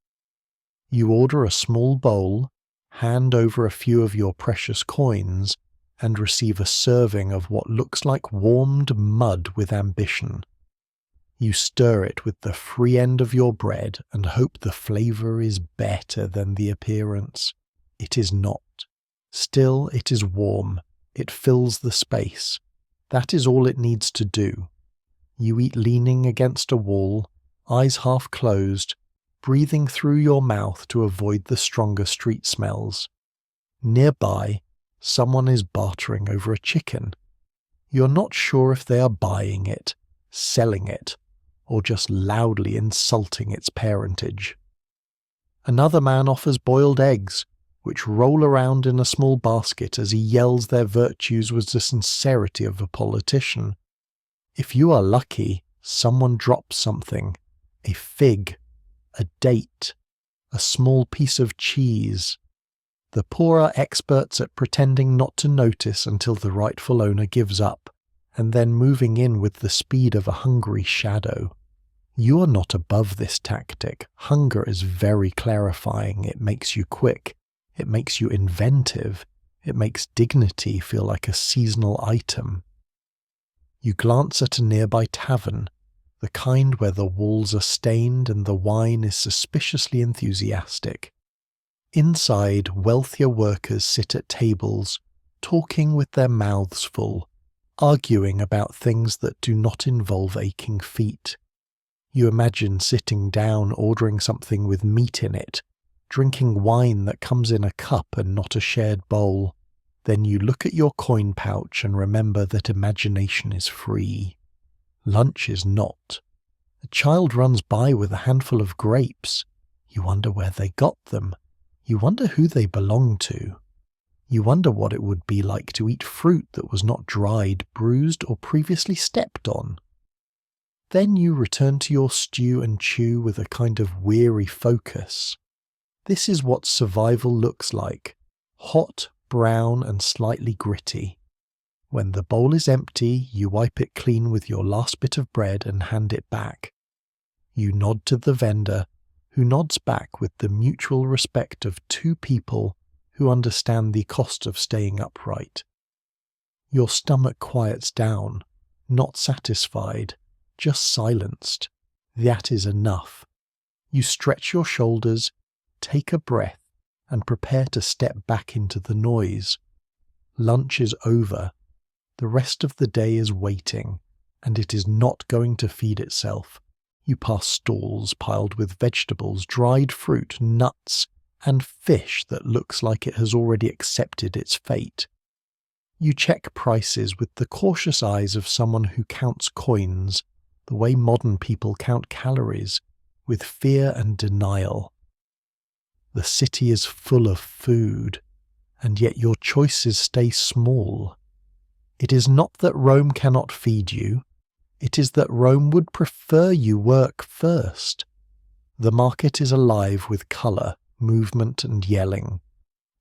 You order a small bowl, hand over a few of your precious coins, and receive a serving of what looks like warmed mud with ambition. You stir it with the free end of your bread and hope the flavour is better than the appearance. It is not. Still, it is warm. It fills the space. That is all it needs to do. You eat leaning against a wall, eyes half closed, breathing through your mouth to avoid the stronger street smells. Nearby, someone is bartering over a chicken. You're not sure if they are buying it, selling it, or just loudly insulting its parentage. Another man offers boiled eggs, which roll around in a small basket as he yells their virtues with the sincerity of a politician. If you are lucky, someone drops something, a fig, a date, a small piece of cheese. The poor are experts at pretending not to notice until the rightful owner gives up, and then moving in with the speed of a hungry shadow. You are not above this tactic. Hunger is very clarifying. It makes you quick. It makes you inventive. It makes dignity feel like a seasonal item. You glance at a nearby tavern, the kind where the walls are stained and the wine is suspiciously enthusiastic. Inside, wealthier workers sit at tables, talking with their mouths full, arguing about things that do not involve aching feet. You imagine sitting down ordering something with meat in it, drinking wine that comes in a cup and not a shared bowl. Then you look at your coin pouch and remember that imagination is free. Lunch is not. A child runs by with a handful of grapes. You wonder where they got them. You wonder who they belong to. You wonder what it would be like to eat fruit that was not dried, bruised, or previously stepped on. Then you return to your stew and chew with a kind of weary focus. This is what survival looks like, hot, brown, and slightly gritty. When the bowl is empty, you wipe it clean with your last bit of bread and hand it back. You nod to the vendor, who nods back with the mutual respect of two people who understand the cost of staying upright. Your stomach quiets down, not satisfied, just silenced. That is enough. You stretch your shoulders, take a breath, and prepare to step back into the noise. Lunch is over. The rest of the day is waiting, and it is not going to feed itself. You pass stalls piled with vegetables, dried fruit, nuts, and fish that looks like it has already accepted its fate. You check prices with the cautious eyes of someone who counts coins, the way modern people count calories, with fear and denial. The city is full of food, and yet your choices stay small. It is not that Rome cannot feed you, it is that Rome would prefer you work first. The market is alive with colour, movement and yelling.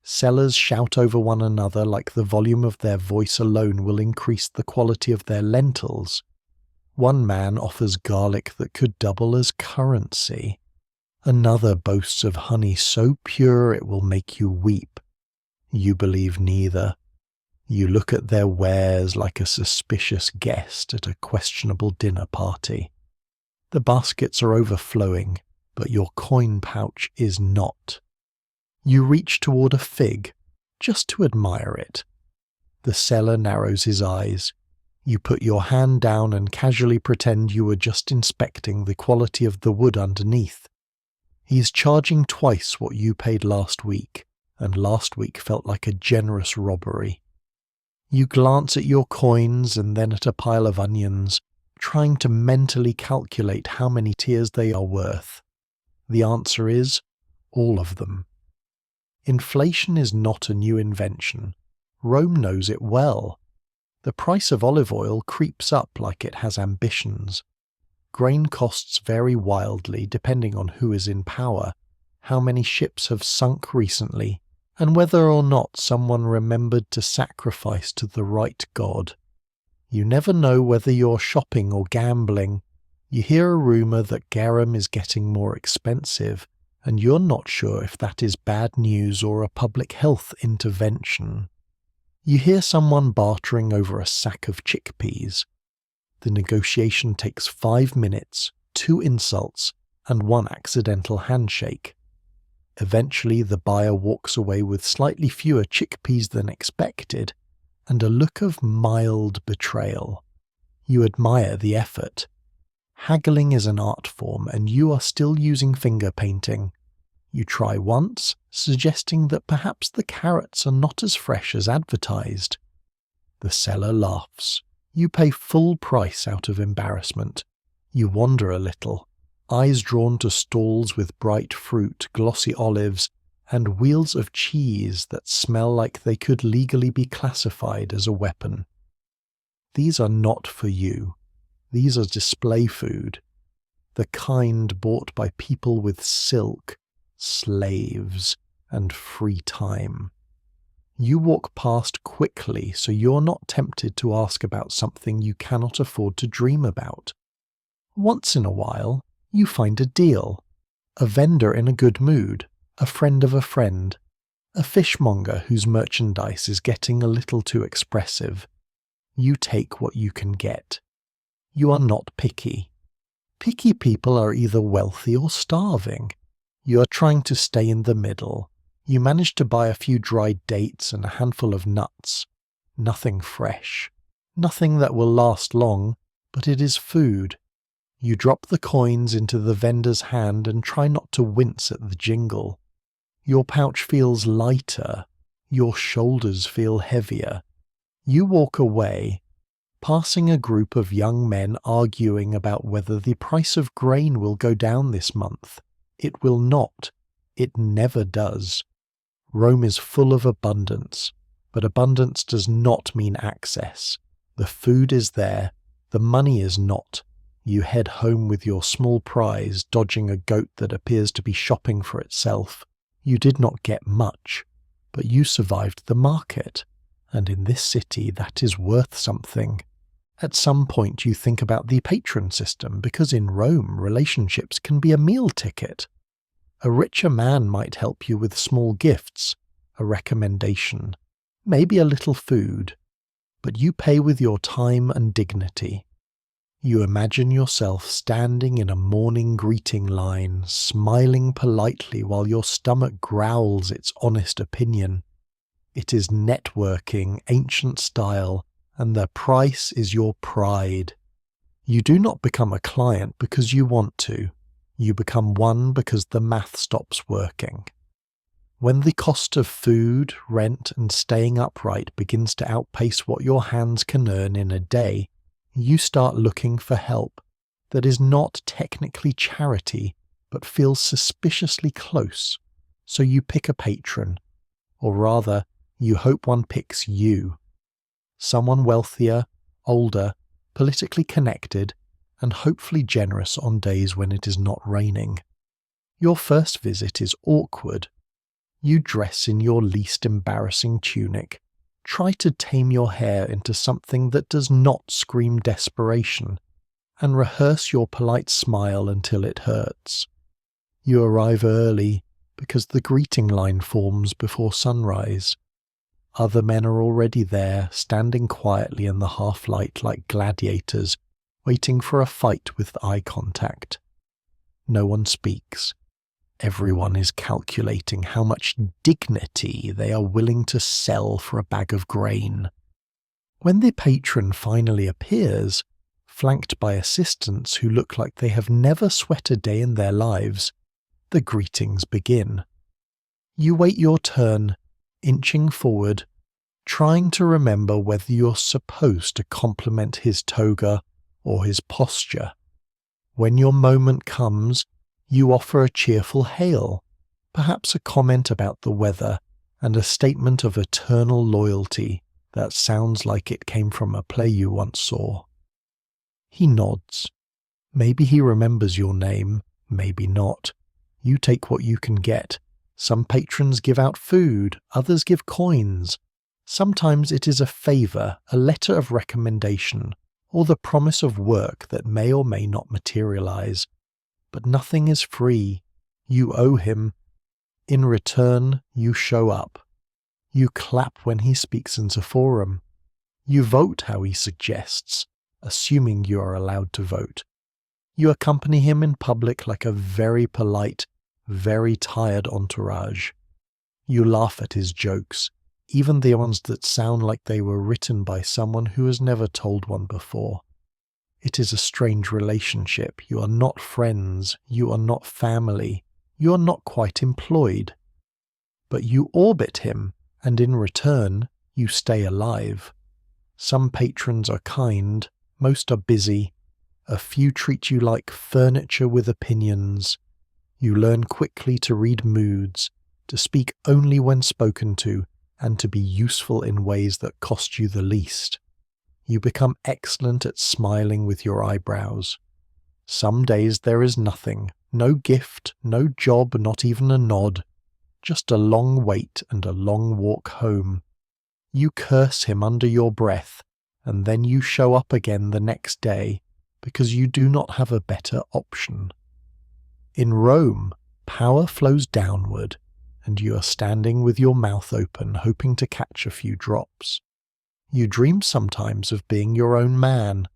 Sellers shout over one another like the volume of their voice alone will increase the quality of their lentils. One man offers garlic that could double as currency. Another boasts of honey so pure it will make you weep. You believe neither. You look at their wares like a suspicious guest at a questionable dinner party. The baskets are overflowing, but your coin pouch is not. You reach toward a fig, just to admire it. The seller narrows his eyes. You put your hand down and casually pretend you were just inspecting the quality of the wood underneath. He's charging twice what you paid last week, and last week felt like a generous robbery. You glance at your coins and then at a pile of onions, trying to mentally calculate how many tears they are worth. The answer is, all of them. Inflation is not a new invention. Rome knows it well. The price of olive oil creeps up like it has ambitions. Grain costs vary wildly depending on who is in power, how many ships have sunk recently, and whether or not someone remembered to sacrifice to the right god. You never know whether you're shopping or gambling. You hear a rumour that garum is getting more expensive, and you're not sure if that is bad news or a public health intervention. You hear someone bartering over a sack of chickpeas. The negotiation takes 5 minutes, 2 insults, and 1 accidental handshake. Eventually the buyer walks away with slightly fewer chickpeas than expected, and a look of mild betrayal. You admire the effort. Haggling is an art form, and you are still using finger painting. You try once, suggesting that perhaps the carrots are not as fresh as advertised. The seller laughs. You pay full price out of embarrassment. You wander a little, eyes drawn to stalls with bright fruit, glossy olives, and wheels of cheese that smell like they could legally be classified as a weapon. These are not for you. These are display food, the kind bought by people with silk, slaves, and free time. You walk past quickly so you're not tempted to ask about something you cannot afford to dream about. Once in a while, you find a deal, a vendor in a good mood, a friend of a friend, a fishmonger whose merchandise is getting a little too expressive. You take what you can get. You are not picky. Picky people are either wealthy or starving. You are trying to stay in the middle. You manage to buy a few dried dates and a handful of nuts. Nothing fresh. Nothing that will last long, but it is food. You drop the coins into the vendor's hand and try not to wince at the jingle. Your pouch feels lighter. Your shoulders feel heavier. You walk away, passing a group of young men arguing about whether the price of grain will go down this month. It will not. It never does. Rome is full of abundance, but abundance does not mean access. The food is there, the money is not. You head home with your small prize, dodging a goat that appears to be shopping for itself. You did not get much, but you survived the market, and in this city that is worth something. At some point you think about the patron system, because in Rome relationships can be a meal ticket. A richer man might help you with small gifts, a recommendation, maybe a little food, but you pay with your time and dignity. You imagine yourself standing in a morning greeting line, smiling politely while your stomach growls its honest opinion. It is networking, ancient style, and the price is your pride. You do not become a client because you want to. You become one because the math stops working. When the cost of food, rent, and staying upright begins to outpace what your hands can earn in a day, you start looking for help that is not technically charity, but feels suspiciously close. So you pick a patron, or rather, you hope one picks you. Someone wealthier, older, politically connected, and hopefully generous on days when it is not raining. Your first visit is awkward. You dress in your least embarrassing tunic. Try to tame your hair into something that does not scream desperation, and rehearse your polite smile until it hurts. You arrive early because the greeting line forms before sunrise. Other men are already there, standing quietly in the half-light like gladiators, waiting for a fight with eye contact. No one speaks. Everyone is calculating how much dignity they are willing to sell for a bag of grain. When the patron finally appears, flanked by assistants who look like they have never sweat a day in their lives, the greetings begin. You wait your turn, inching forward, trying to remember whether you're supposed to compliment his toga or his posture. When your moment comes, you offer a cheerful hail, perhaps a comment about the weather, and a statement of eternal loyalty that sounds like it came from a play you once saw. He nods. Maybe he remembers your name, maybe not. You take what you can get. Some patrons give out food, others give coins. Sometimes it is a favour, a letter of recommendation, or the promise of work that may or may not materialise. But nothing is free. You owe him. In return, you show up. You clap when he speaks into forum. You vote how he suggests, assuming you are allowed to vote. You accompany him in public like a very polite, very tired entourage. You laugh at his jokes, even the ones that sound like they were written by someone who has never told one before. It is a strange relationship. You are not friends, you are not family, you are not quite employed. But you orbit him, and in return, you stay alive. Some patrons are kind, most are busy. A few treat you like furniture with opinions. You learn quickly to read moods, to speak only when spoken to, and to be useful in ways that cost you the least. You become excellent at smiling with your eyebrows. Some days there is nothing, no gift, no job, not even a nod. Just a long wait and a long walk home. You curse him under your breath, and then you show up again the next day, because you do not have a better option. In Rome, power flows downward, and you are standing with your mouth open, hoping to catch a few drops. You dream sometimes of being your own man,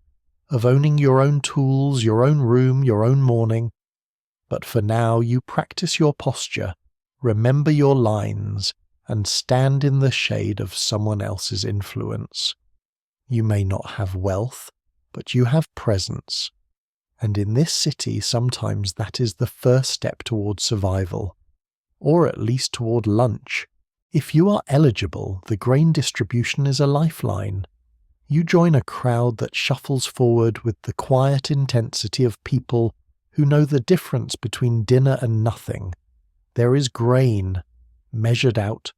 of owning your own tools, your own room, your own morning. But for now you practice your posture, remember your lines, and stand in the shade of someone else's influence. You may not have wealth, but you have presence. And in this city sometimes that is the first step toward survival, or at least toward lunch. If you are eligible, the grain distribution is a lifeline. You join a crowd that shuffles forward with the quiet intensity of people who know the difference between dinner and nothing. There is grain, measured out,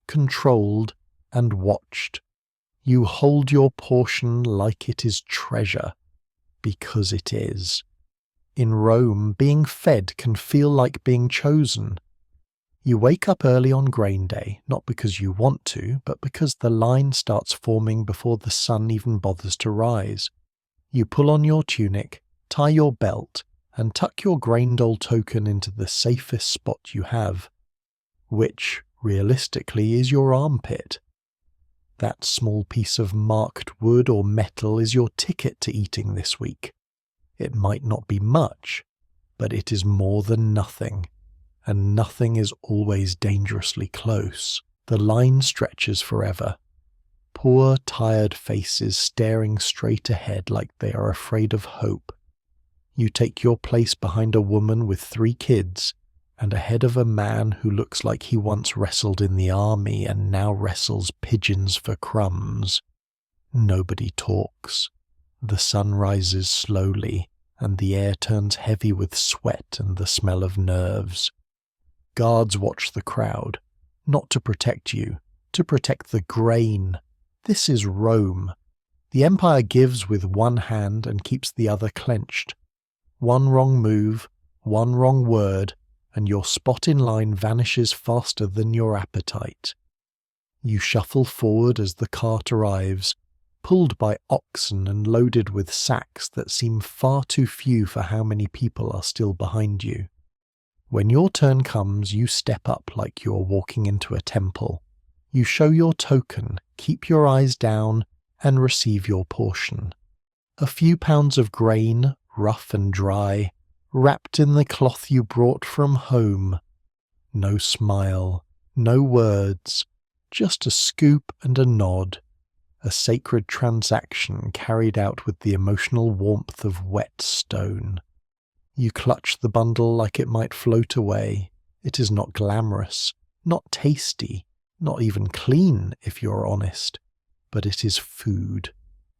controlled, and watched. You hold your portion like it is treasure, because it is. In Rome, being fed can feel like being chosen. You wake up early on grain day, not because you want to, but because the line starts forming before the sun even bothers to rise. You pull on your tunic, tie your belt, and tuck your grain dole token into the safest spot you have, which, realistically, is your armpit. That small piece of marked wood or metal is your ticket to eating this week. It might not be much, but it is more than nothing. And nothing is always dangerously close. The line stretches forever. Poor, tired faces staring straight ahead like they are afraid of hope. You take your place behind a woman with 3 kids, and ahead of a man who looks like he once wrestled in the army and now wrestles pigeons for crumbs. Nobody talks. The sun rises slowly, and the air turns heavy with sweat and the smell of nerves. Guards watch the crowd, not to protect you, to protect the grain. This is Rome. The empire gives with one hand and keeps the other clenched. One wrong move, one wrong word, and your spot in line vanishes faster than your appetite. You shuffle forward as the cart arrives, pulled by oxen and loaded with sacks that seem far too few for how many people are still behind you. When your turn comes, you step up like you are walking into a temple. You show your token, keep your eyes down, and receive your portion. A few pounds of grain, rough and dry, wrapped in the cloth you brought from home. No smile, no words, just a scoop and a nod, a sacred transaction carried out with the emotional warmth of wet stone. You clutch the bundle like it might float away. It is not glamorous, not tasty, not even clean if you're honest, but it is food,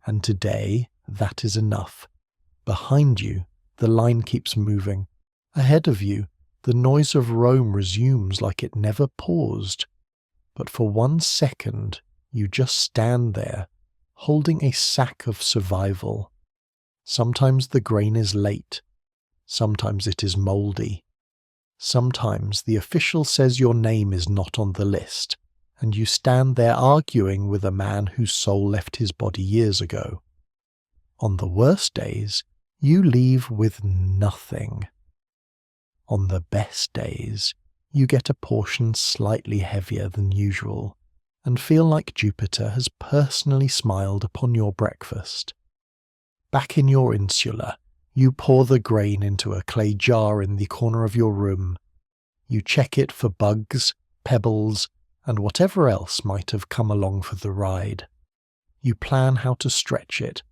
and today that is enough. Behind you, the line keeps moving. Ahead of you, the noise of Rome resumes like it never paused. But for 1 second, you just stand there, holding a sack of survival. Sometimes the grain is late. Sometimes it is mouldy. Sometimes the official says your name is not on the list, and you stand there arguing with a man whose soul left his body years ago. On the worst days, you leave with nothing. On the best days, you get a portion slightly heavier than usual, and feel like Jupiter has personally smiled upon your breakfast. Back in your insula, you pour the grain into a clay jar in the corner of your room. You check it for bugs, pebbles, and whatever else might have come along for the ride. You plan how to stretch it.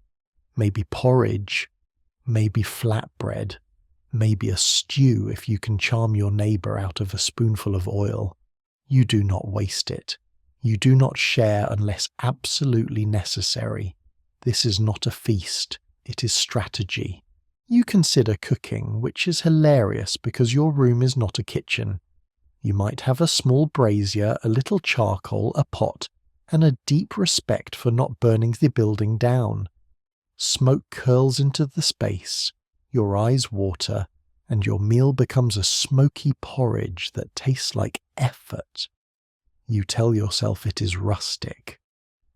Maybe porridge, maybe flatbread, maybe a stew if you can charm your neighbour out of a spoonful of oil. You do not waste it. You do not share unless absolutely necessary. This is not a feast, it is strategy. You consider cooking, which is hilarious because your room is not a kitchen. You might have a small brazier, a little charcoal, a pot, and a deep respect for not burning the building down. Smoke curls into the space, your eyes water, and your meal becomes a smoky porridge that tastes like effort. You tell yourself it is rustic.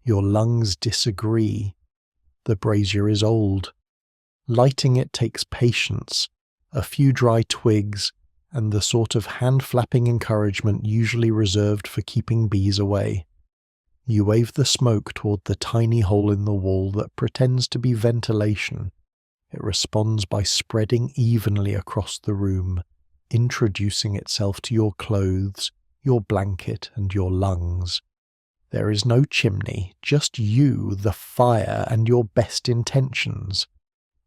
Your lungs disagree. The brazier is old. Lighting it takes patience, a few dry twigs, and the sort of hand-flapping encouragement usually reserved for keeping bees away. You wave the smoke toward the tiny hole in the wall that pretends to be ventilation. It responds by spreading evenly across the room, introducing itself to your clothes, your blanket, and your lungs. There is no chimney, just you, the fire, and your best intentions.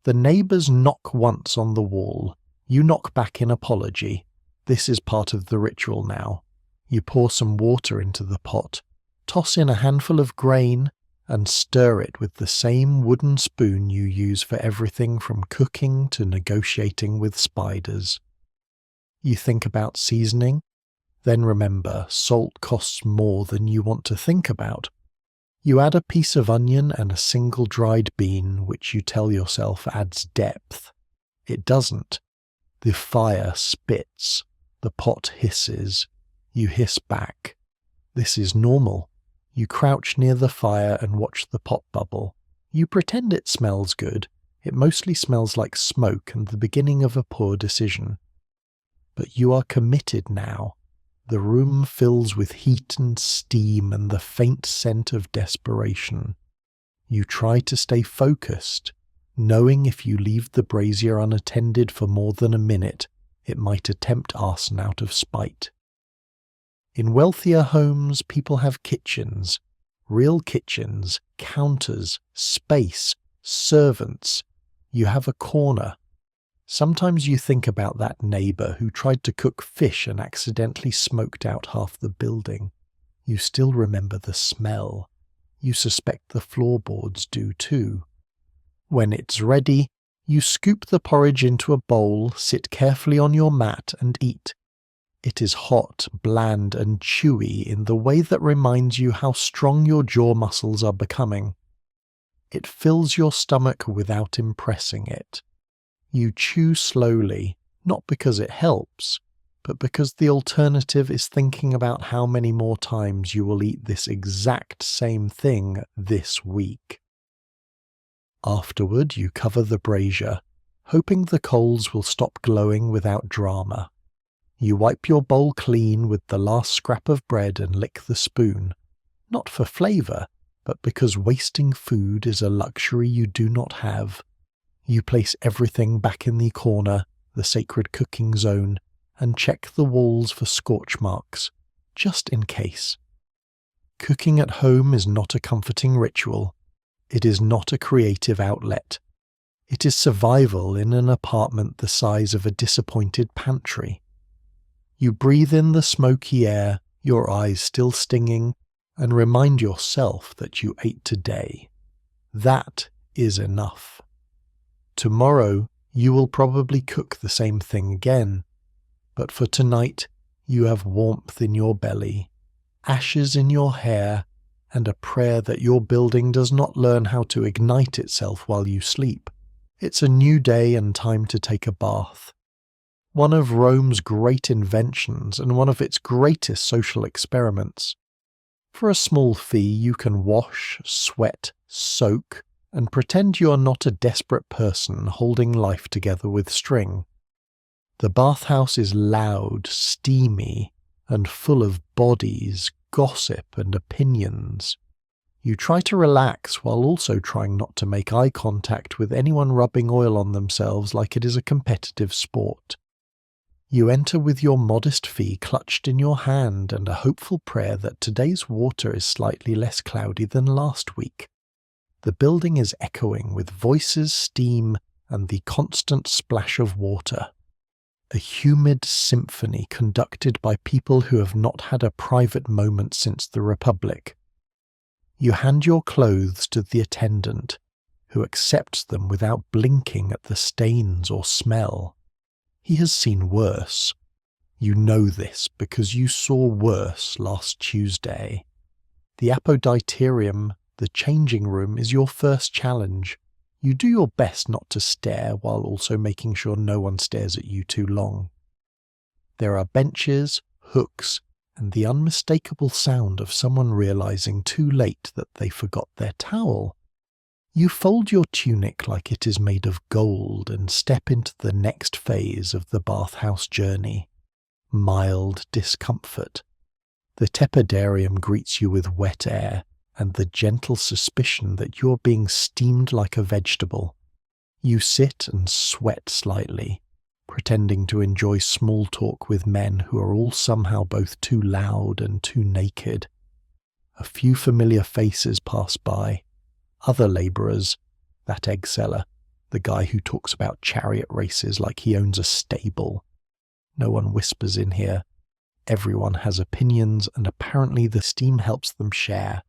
The neighbours knock once on the wall. You knock back in apology. This is part of the ritual now. You pour some water into the pot, toss in a handful of grain, and stir it with the same wooden spoon you use for everything from cooking to negotiating with spiders. You think about seasoning, then remember salt costs more than you want to think about. You add a piece of onion and a single dried bean, which you tell yourself adds depth. It doesn't. The fire spits. The pot hisses. You hiss back. This is normal. You crouch near the fire and watch the pot bubble. You pretend it smells good. It mostly smells like smoke and the beginning of a poor decision. But you are committed now. The room fills with heat and steam and the faint scent of desperation. You try to stay focused, knowing if you leave the brazier unattended for more than a minute, it might attempt arson out of spite. In wealthier homes, people have kitchens, real kitchens, counters, space, servants. You have a corner. Sometimes you think about that neighbour who tried to cook fish and accidentally smoked out half the building. You still remember the smell. You suspect the floorboards do too. When it's ready, you scoop the porridge into a bowl, sit carefully on your mat and eat. It is hot, bland and chewy in the way that reminds you how strong your jaw muscles are becoming. It fills your stomach without impressing it. You chew slowly, not because it helps, but because the alternative is thinking about how many more times you will eat this exact same thing this week. Afterward, you cover the brazier, hoping the coals will stop glowing without drama. You wipe your bowl clean with the last scrap of bread and lick the spoon, not for flavour, but because wasting food is a luxury you do not have. You place everything back in the corner, the sacred cooking zone, and check the walls for scorch marks, just in case. Cooking at home is not a comforting ritual. It is not a creative outlet. It is survival in an apartment the size of a disappointed pantry. You breathe in the smoky air, your eyes still stinging, and remind yourself that you ate today. That is enough. Tomorrow, you will probably cook the same thing again, but for tonight, you have warmth in your belly, ashes in your hair, and a prayer that your building does not learn how to ignite itself while you sleep. It's a new day and time to take a bath. One of Rome's great inventions and one of its greatest social experiments. For a small fee, you can wash, sweat, soak, and pretend you are not a desperate person holding life together with string. The bathhouse is loud, steamy, and full of bodies, gossip, and opinions. You try to relax while also trying not to make eye contact with anyone rubbing oil on themselves like it is a competitive sport. You enter with your modest fee clutched in your hand and a hopeful prayer that today's water is slightly less cloudy than last week. The building is echoing with voices, steam, and the constant splash of water. A humid symphony conducted by people who have not had a private moment since the Republic. You hand your clothes to the attendant, who accepts them without blinking at the stains or smell. He has seen worse. You know this because you saw worse last Tuesday. The apoditerium, the changing room, is your first challenge. You do your best not to stare while also making sure no one stares at you too long. There are benches, hooks, and the unmistakable sound of someone realizing too late that they forgot their towel. You fold your tunic like it is made of gold and step into the next phase of the bathhouse journey. Mild discomfort. The tepidarium greets you with wet air and the gentle suspicion that you're being steamed like a vegetable. You sit and sweat slightly, pretending to enjoy small talk with men who are all somehow both too loud and too naked. A few familiar faces pass by. Other labourers, that egg seller, the guy who talks about chariot races like he owns a stable. No one whispers in here. Everyone has opinions, and apparently the steam helps them share.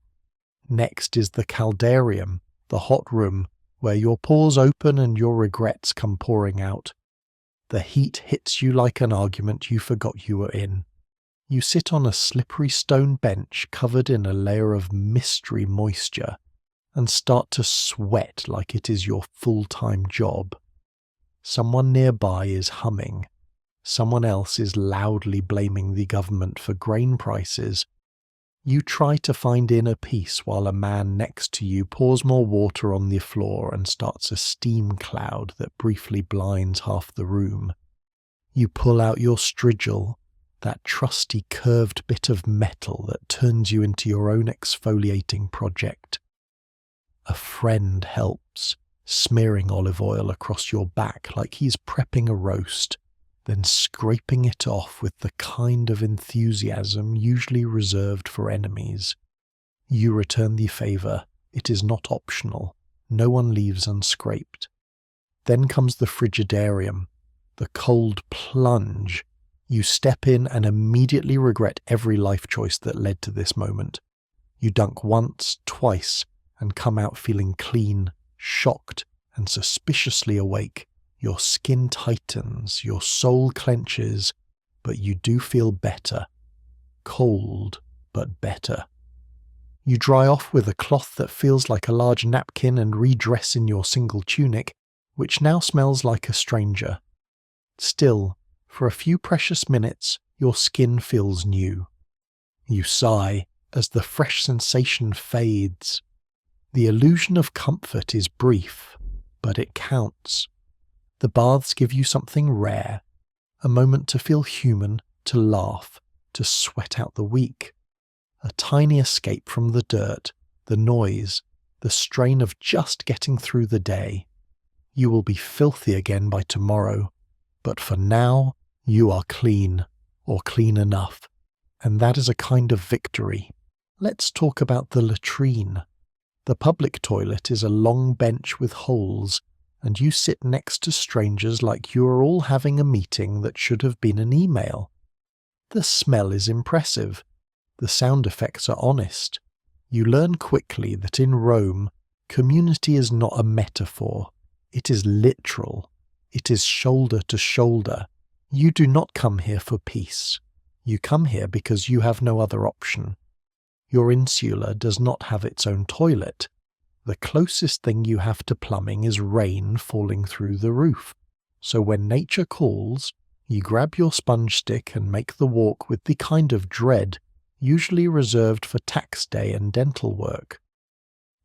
Next is the caldarium, the hot room, where your pores open and your regrets come pouring out. The heat hits you like an argument you forgot you were in. You sit on a slippery stone bench covered in a layer of mystery moisture, and start to sweat like it is your full-time job. Someone nearby is humming. Someone else is loudly blaming the government for grain prices. You try to find inner peace while a man next to you pours more water on the floor and starts a steam cloud that briefly blinds half the room. You pull out your strigil, that trusty curved bit of metal that turns you into your own exfoliating project. A friend helps, smearing olive oil across your back like he's prepping a roast, then scraping it off with the kind of enthusiasm usually reserved for enemies. You return the favour. It is not optional. No one leaves unscraped. Then comes the frigidarium, the cold plunge. You step in and immediately regret every life choice that led to this moment. You dunk once, twice, and come out feeling clean, shocked, and suspiciously awake. Your skin tightens, your soul clenches, but you do feel better. Cold, but better. You dry off with a cloth that feels like a large napkin and redress in your single tunic, which now smells like a stranger. Still, For a few precious minutes, your skin feels new. You sigh as the fresh sensation fades. The illusion of comfort is brief, but it counts. The baths give you something rare, a moment to feel human, to laugh, to sweat out the week. A tiny escape from the dirt, the noise, the strain of just getting through the day. You will be filthy again by tomorrow, but for now, you are clean, or clean enough, and that is a kind of victory. Let's talk about the latrine. The public toilet is a long bench with holes, and you sit next to strangers like you are all having a meeting that should have been an email. The smell is impressive. The sound effects are honest. You learn quickly that in Rome, community is not a metaphor. It is literal. It is shoulder to shoulder. You do not come here for peace. You come here because you have no other option. Your insula does not have its own toilet. The closest thing you have to plumbing is rain falling through the roof. So when nature calls, you grab your sponge stick and make the walk with the kind of dread usually reserved for tax day and dental work.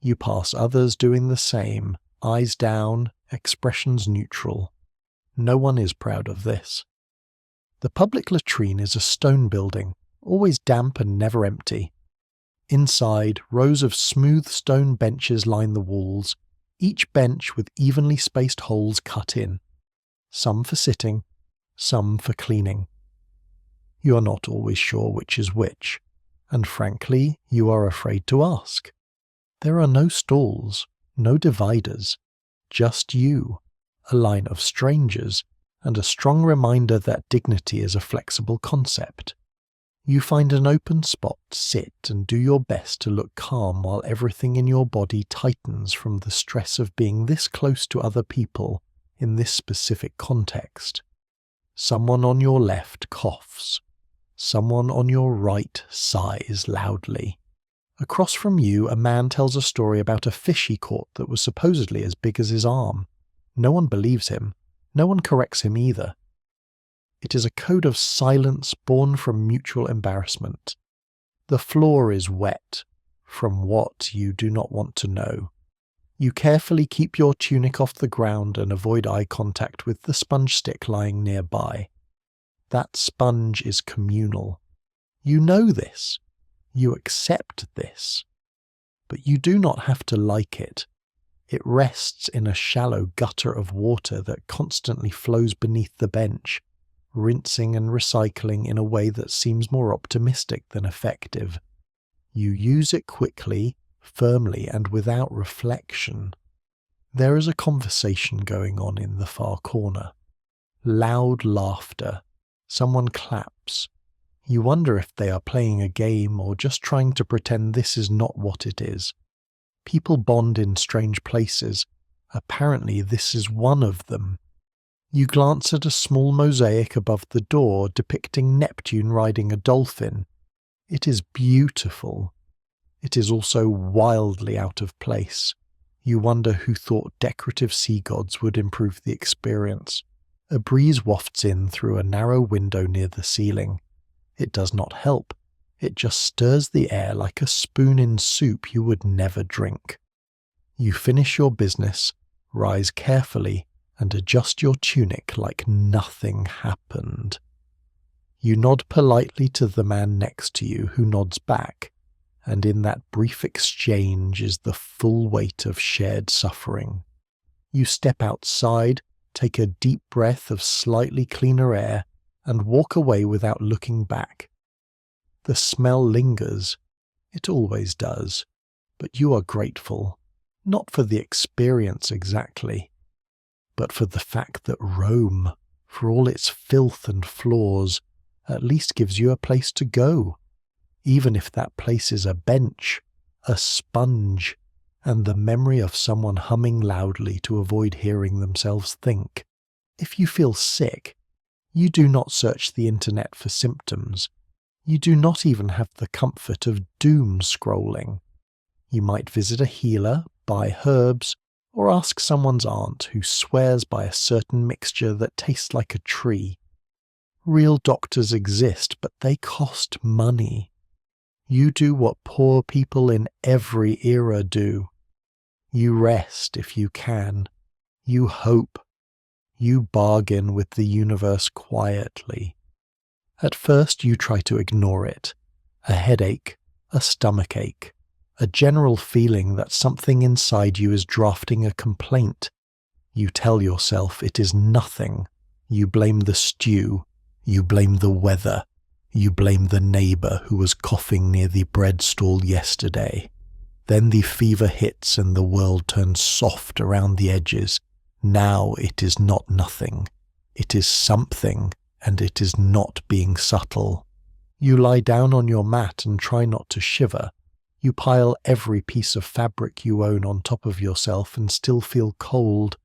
You pass others doing the same, eyes down, expressions neutral. No one is proud of this. The public latrine is a stone building, always damp and never empty. Inside, rows of smooth stone benches line the walls, each bench with evenly spaced holes cut in. Some for sitting, some for cleaning. You are not always sure which is which, and frankly, you are afraid to ask. There are no stalls, no dividers, just you, a line of strangers, and a strong reminder that dignity is a flexible concept. You find an open spot, sit, and do your best to look calm while everything in your body tightens from the stress of being this close to other people in this specific context. Someone on your left coughs. Someone on your right sighs loudly. Across from you, a man tells a story about a fish he caught that was supposedly as big as his arm. No one believes him. No one corrects him either. It is a code of silence born from mutual embarrassment. The floor is wet. From what you do not want to know. You carefully keep your tunic off the ground and avoid eye contact with the sponge stick lying nearby. That sponge is communal. You know this. You accept this. But you do not have to like it. It rests in a shallow gutter of water that constantly flows beneath the bench, rinsing and recycling in a way that seems more optimistic than effective. You use it quickly, firmly, and without reflection. There is a conversation going on in the far corner. Loud laughter. Someone claps. You wonder if they are playing a game or just trying to pretend this is not what it is. People bond in strange places. Apparently this is one of them. You glance at a small mosaic above the door depicting Neptune riding a dolphin. It is beautiful. It is also wildly out of place. You wonder who thought decorative sea gods would improve the experience. A breeze wafts in through a narrow window near the ceiling. It does not help. It just stirs the air like a spoon in soup you would never drink. You finish your business, rise carefully, and adjust your tunic like nothing happened. You nod politely to the man next to you, who nods back, and in that brief exchange is the full weight of shared suffering. You step outside, take a deep breath of slightly cleaner air, and walk away without looking back. The smell lingers. It always does. But you are grateful, not for the experience exactly, but for the fact that Rome, for all its filth and flaws, at least gives you a place to go, even if that place is a bench, a sponge, and the memory of someone humming loudly to avoid hearing themselves think. If you feel sick, you do not search the internet for symptoms. You do not even have the comfort of doom scrolling. You might visit a healer, buy herbs, or ask someone's aunt who swears by a certain mixture that tastes like a tree. Real doctors exist, but they cost money. You do what poor people in every era do. You rest if you can. You hope. You bargain with the universe quietly. At first you try to ignore it. A headache, a stomachache, a general feeling that something inside you is drafting a complaint. You tell yourself it is nothing. You blame the stew. You blame the weather. You blame the neighbour who was coughing near the bread stall yesterday. Then the fever hits and the world turns soft around the edges. Now it is not nothing. It is something, and it is not being subtle. You lie down on your mat and try not to shiver. You pile every piece of fabric you own on top of yourself and still feel cold.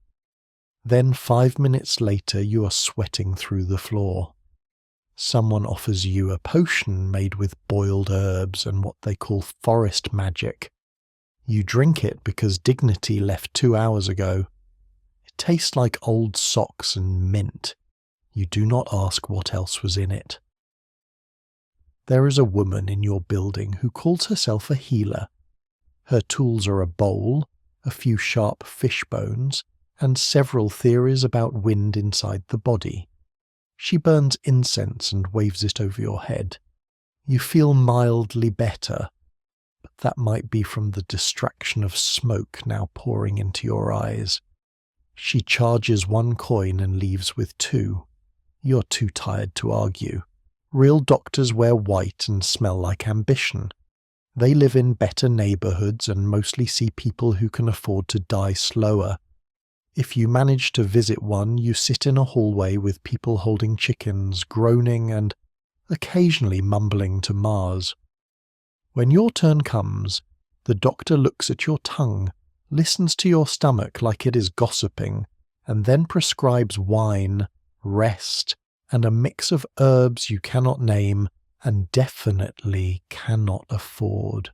Then 5 minutes later you are sweating through the floor. Someone offers you a potion made with boiled herbs and what they call forest magic. You drink it because dignity left 2 hours ago. It tastes like old socks and mint. You do not ask what else was in it. There is a woman in your building who calls herself a healer. Her tools are a bowl, a few sharp fish bones, and several theories about wind inside the body. She burns incense and waves it over your head. You feel mildly better, but that might be from the distraction of smoke now pouring into your eyes. She charges 1 coin and leaves with 2. You're too tired to argue. Real doctors wear white and smell like ambition. They live in better neighbourhoods and mostly see people who can afford to die slower. If you manage to visit one, you sit in a hallway with people holding chickens, groaning and occasionally mumbling to Mars. When your turn comes, the doctor looks at your tongue, listens to your stomach like it is gossiping, and then prescribes wine, rest, and a mix of herbs you cannot name and definitely cannot afford.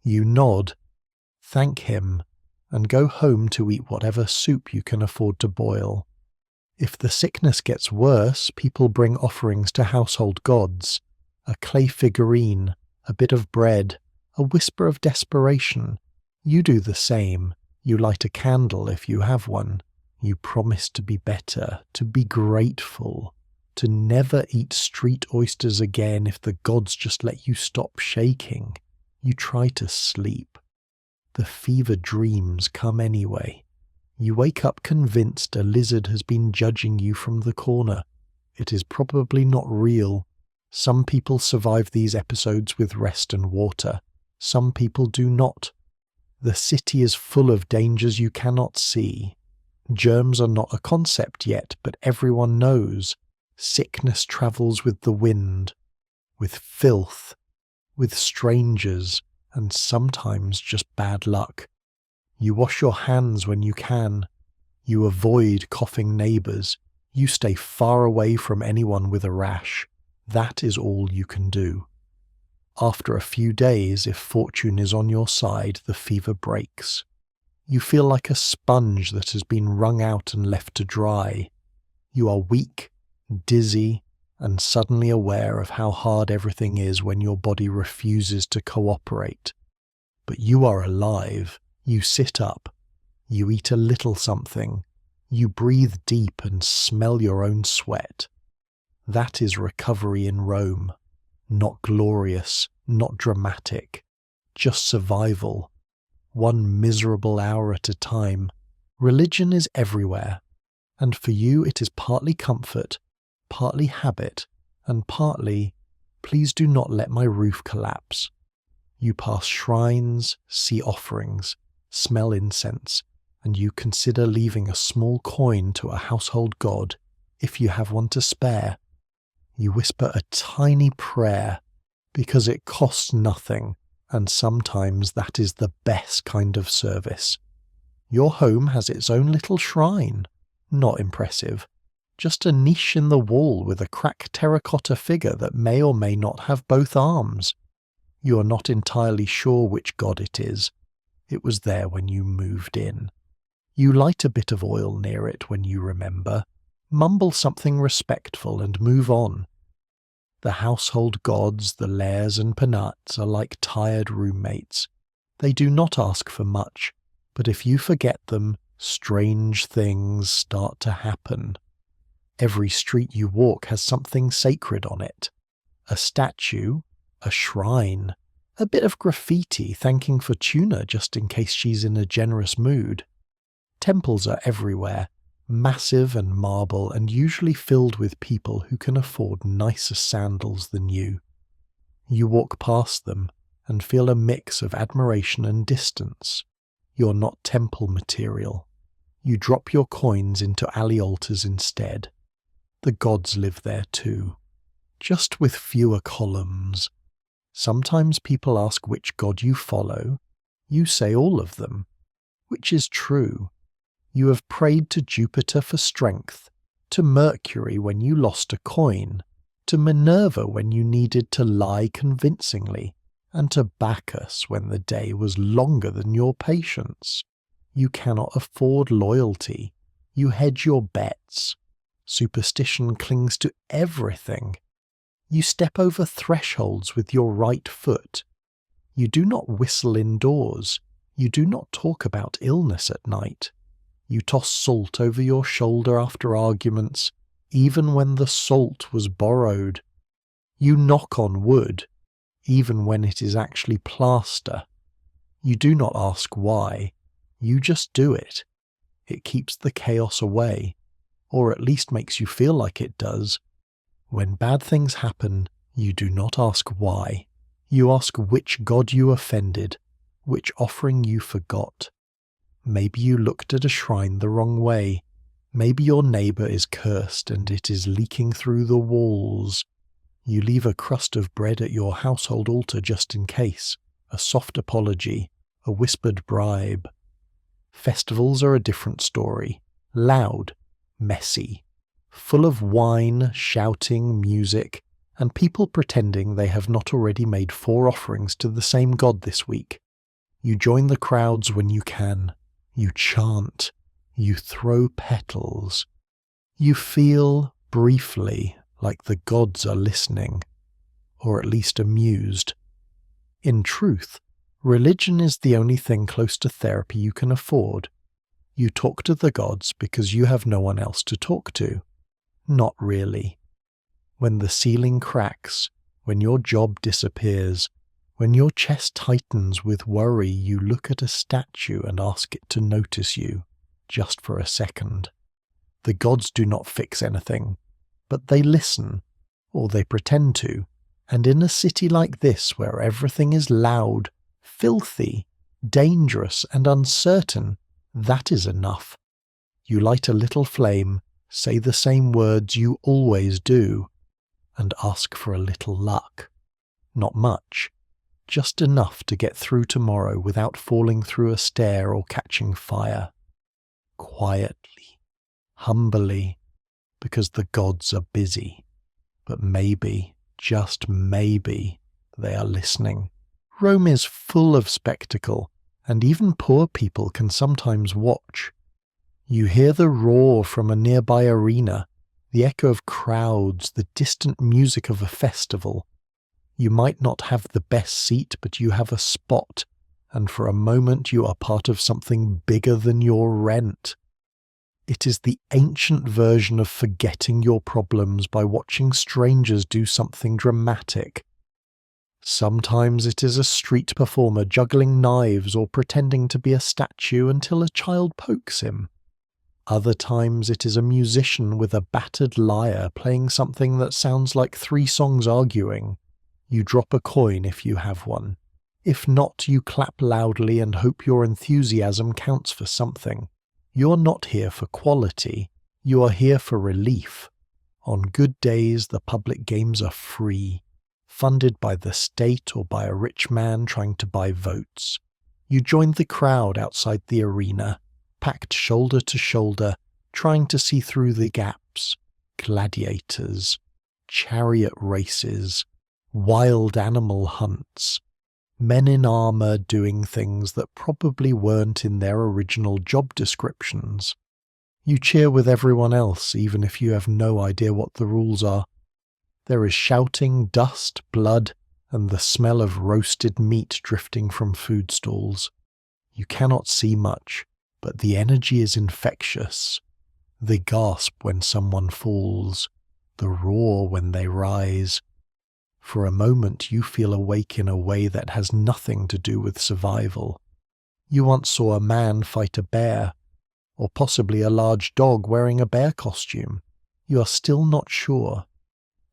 You nod, thank him, and go home to eat whatever soup you can afford to boil. If the sickness gets worse, people bring offerings to household gods, a clay figurine, a bit of bread, a whisper of desperation. You do the same. You light a candle if you have one. You promise to be better, to be grateful, to never eat street oysters again if the gods just let you stop shaking. You try to sleep. The fever dreams come anyway. You wake up convinced a lizard has been judging you from the corner. It is probably not real. Some people survive these episodes with rest and water. Some people do not. The city is full of dangers you cannot see. Germs are not a concept yet, but everyone knows. Sickness travels with the wind, with filth, with strangers, and sometimes just bad luck. You wash your hands when you can. You avoid coughing neighbours. You stay far away from anyone with a rash. That is all you can do. After a few days, if fortune is on your side, the fever breaks. You feel like a sponge that has been wrung out and left to dry. You are weak, dizzy, and suddenly aware of how hard everything is when your body refuses to cooperate. But you are alive. You sit up. You eat a little something. You breathe deep and smell your own sweat. That is recovery in Rome. Not glorious, not dramatic, just survival. One miserable hour at a time. Religion is everywhere, and for you it is partly comfort, partly habit, and partly, please do not let my roof collapse. You pass shrines, see offerings, smell incense, and you consider leaving a small coin to a household god, if you have one to spare. You whisper a tiny prayer, because it costs nothing, and sometimes that is the best kind of service. Your home has its own little shrine. Not impressive. Just a niche in the wall with a cracked terracotta figure that may or may not have both arms. You are not entirely sure which god it is. It was there when you moved in. You light a bit of oil near it when you remember. Mumble something respectful and move on. The household gods, the lares and penates, are like tired roommates. They do not ask for much, but if you forget them, strange things start to happen. Every street you walk has something sacred on it. A statue, a shrine, a bit of graffiti thanking Fortuna just in case she's in a generous mood. Temples are everywhere, massive and marble and usually filled with people who can afford nicer sandals than you. You walk past them and feel a mix of admiration and distance. You're not temple material. You drop your coins into alley altars instead. The gods live there too, just with fewer columns. Sometimes people ask which god you follow. You say all of them, which is true. You have prayed to Jupiter for strength, to Mercury when you lost a coin, to Minerva when you needed to lie convincingly, and to Bacchus when the day was longer than your patience. You cannot afford loyalty. You hedge your bets. Superstition clings to everything. You step over thresholds with your right foot. You do not whistle indoors. You do not talk about illness at night. You toss salt over your shoulder after arguments, even when the salt was borrowed. You knock on wood, even when it is actually plaster. You do not ask why. You just do it. It keeps the chaos away, or at least makes you feel like it does. When bad things happen, you do not ask why. You ask which god you offended, which offering you forgot. Maybe you looked at a shrine the wrong way. Maybe your neighbour is cursed and it is leaking through the walls. You leave a crust of bread at your household altar just in case, a soft apology, a whispered bribe. Festivals are a different story. Loud, messy, full of wine, shouting, music, and people pretending they have not already made 4 offerings to the same god this week. You join the crowds when you can. You chant. You throw petals. You feel, briefly, like the gods are listening, or at least amused. In truth, religion is the only thing close to therapy you can afford. You talk to the gods because you have no one else to talk to. Not really. When the ceiling cracks, when your job disappears, when your chest tightens with worry, you look at a statue and ask it to notice you, just for a second. The gods do not fix anything, but they listen, or they pretend to, and in a city like this where everything is loud, filthy, dangerous and uncertain, that is enough. You light a little flame, say the same words you always do, and ask for a little luck. Not much, just enough to get through tomorrow without falling through a stair or catching fire. Quietly, humbly, because the gods are busy. But maybe, just maybe, they are listening. Rome is full of spectacle, and even poor people can sometimes watch. You hear the roar from a nearby arena, the echo of crowds, the distant music of a festival. You might not have the best seat, but you have a spot, and for a moment you are part of something bigger than your rent. It is the ancient version of forgetting your problems by watching strangers do something dramatic. Sometimes it is a street performer juggling knives or pretending to be a statue until a child pokes him. Other times it is a musician with a battered lyre playing something that sounds like 3 songs arguing. You drop a coin if you have one. If not, you clap loudly and hope your enthusiasm counts for something. You are not here for quality. You are here for relief. On good days, the public games are free, funded by the state or by a rich man trying to buy votes. You join the crowd outside the arena, packed shoulder to shoulder, trying to see through the gaps. Gladiators, chariot races, wild animal hunts, men in armour doing things that probably weren't in their original job descriptions. You cheer with everyone else, even if you have no idea what the rules are. There is shouting, dust, blood, and the smell of roasted meat drifting from food stalls. You cannot see much, but the energy is infectious. The gasp when someone falls, the roar when they rise. For a moment you feel awake in a way that has nothing to do with survival. You once saw a man fight a bear, or possibly a large dog wearing a bear costume. You are still not sure.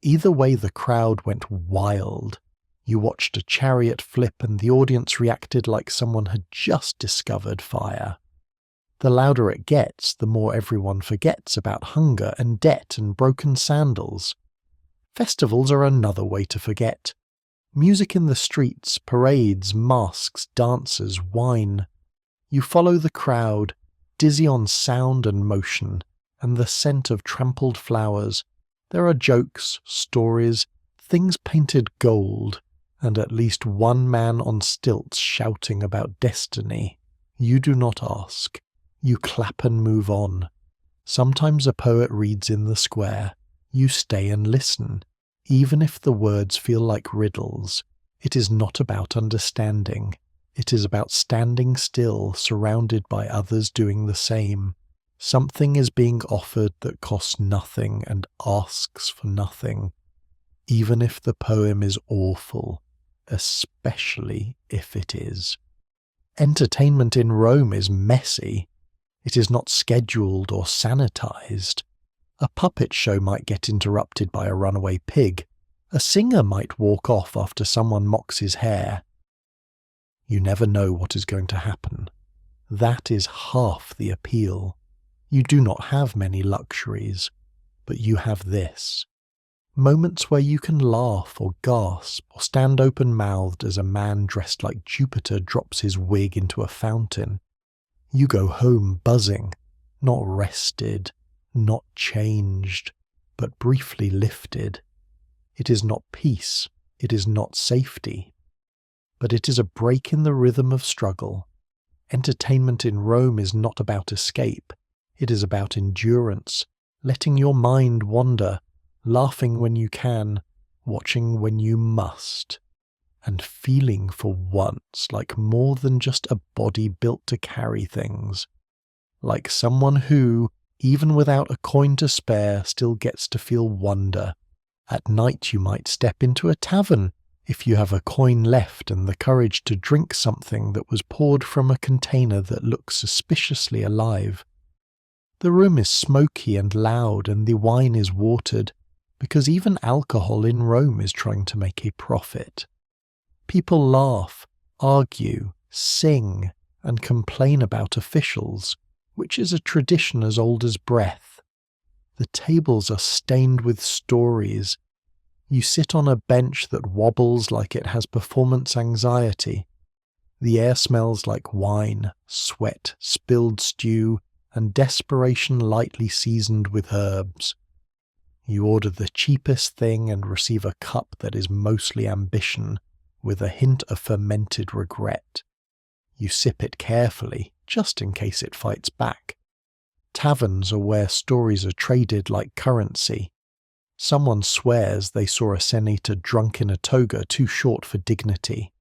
Either way, the crowd went wild. You watched a chariot flip and the audience reacted like someone had just discovered fire. The louder it gets, the more everyone forgets about hunger and debt and broken sandals. Festivals are another way to forget. Music in the streets, parades, masks, dancers, wine. You follow the crowd, dizzy on sound and motion, and the scent of trampled flowers. There are jokes, stories, things painted gold, and at least one man on stilts shouting about destiny. You do not ask. You clap and move on. Sometimes a poet reads in the square. You stay and listen. Even if the words feel like riddles, it is not about understanding. It is about standing still, surrounded by others doing the same. Something is being offered that costs nothing and asks for nothing, even if the poem is awful, especially if it is. Entertainment in Rome is messy. It is not scheduled or sanitized. A puppet show might get interrupted by a runaway pig. A singer might walk off after someone mocks his hair. You never know what is going to happen. That is half the appeal. You do not have many luxuries, but you have this. Moments where you can laugh or gasp or stand open-mouthed as a man dressed like Jupiter drops his wig into a fountain. You go home buzzing, not rested, not changed, but briefly lifted. It is not peace, it is not safety, but it is a break in the rhythm of struggle. Entertainment in Rome is not about escape. It is about endurance, letting your mind wander, laughing when you can, watching when you must, and feeling for once like more than just a body built to carry things. Like someone who, even without a coin to spare, still gets to feel wonder. At night you might step into a tavern, if you have a coin left and the courage to drink something that was poured from a container that looks suspiciously alive. The room is smoky and loud and the wine is watered, because even alcohol in Rome is trying to make a profit. People laugh, argue, sing, and complain about officials, which is a tradition as old as breath. The tables are stained with stories. You sit on a bench that wobbles like it has performance anxiety. The air smells like wine, sweat, spilled stew, and desperation lightly seasoned with herbs. You order the cheapest thing and receive a cup that is mostly ambition, with a hint of fermented regret. You sip it carefully, just in case it fights back. Taverns are where stories are traded like currency. Someone swears they saw a senator drunk in a toga too short for dignity.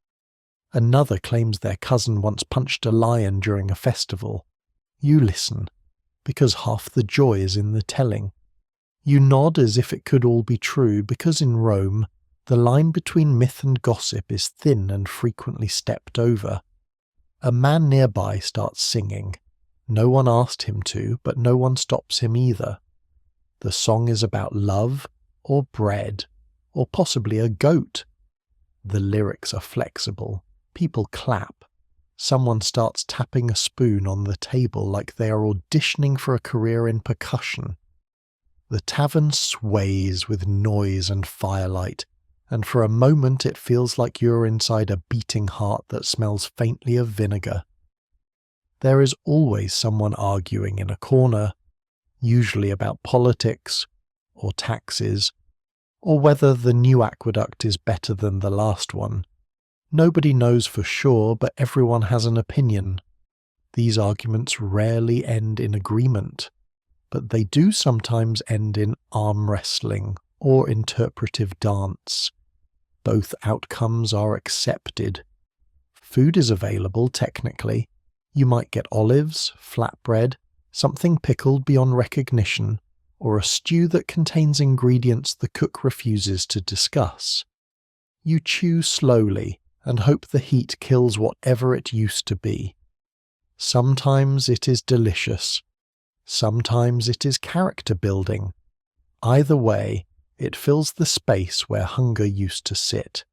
Another claims their cousin once punched a lion during a festival. You listen, because half the joy is in the telling. You nod as if it could all be true, because in Rome, the line between myth and gossip is thin and frequently stepped over. A man nearby starts singing. No one asked him to, but no one stops him either. The song is about love, or bread, or possibly a goat. The lyrics are flexible. People clap. Someone starts tapping a spoon on the table like they are auditioning for a career in percussion. The tavern sways with noise and firelight, and for a moment it feels like you're inside a beating heart that smells faintly of vinegar. There is always someone arguing in a corner, usually about politics, or taxes, or whether the new aqueduct is better than the last one. Nobody knows for sure, but everyone has an opinion. These arguments rarely end in agreement. but they do sometimes end in arm wrestling or interpretive dance. Both outcomes are accepted. Food is available technically. You might get olives, flatbread, something pickled beyond recognition, or a stew that contains ingredients the cook refuses to discuss. You chew slowly and hope the heat kills whatever it used to be. Sometimes it is delicious. Sometimes it is character building. Either way, it fills the space where hunger used to sit.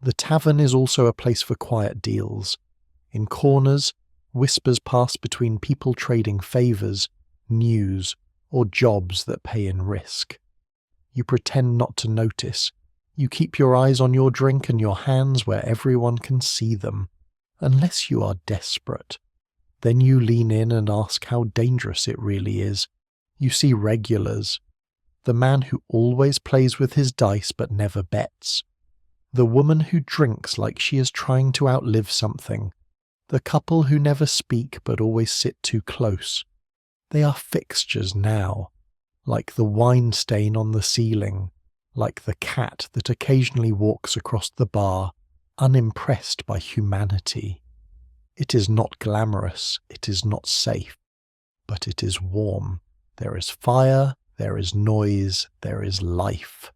The tavern is also a place for quiet deals. In corners, whispers pass between people trading favours, news, or jobs that pay in risk. You pretend not to notice. You keep your eyes on your drink and your hands where everyone can see them, unless you are desperate. Then you lean in and ask how dangerous it really is. You see regulars. The man who always plays with his dice but never bets. The woman who drinks like she is trying to outlive something. The couple who never speak but always sit too close. They are fixtures now, like the wine stain on the ceiling, like the cat that occasionally walks across the bar, unimpressed by humanity. It is not glamorous, it is not safe, but it is warm. There is fire, there is noise, there is life.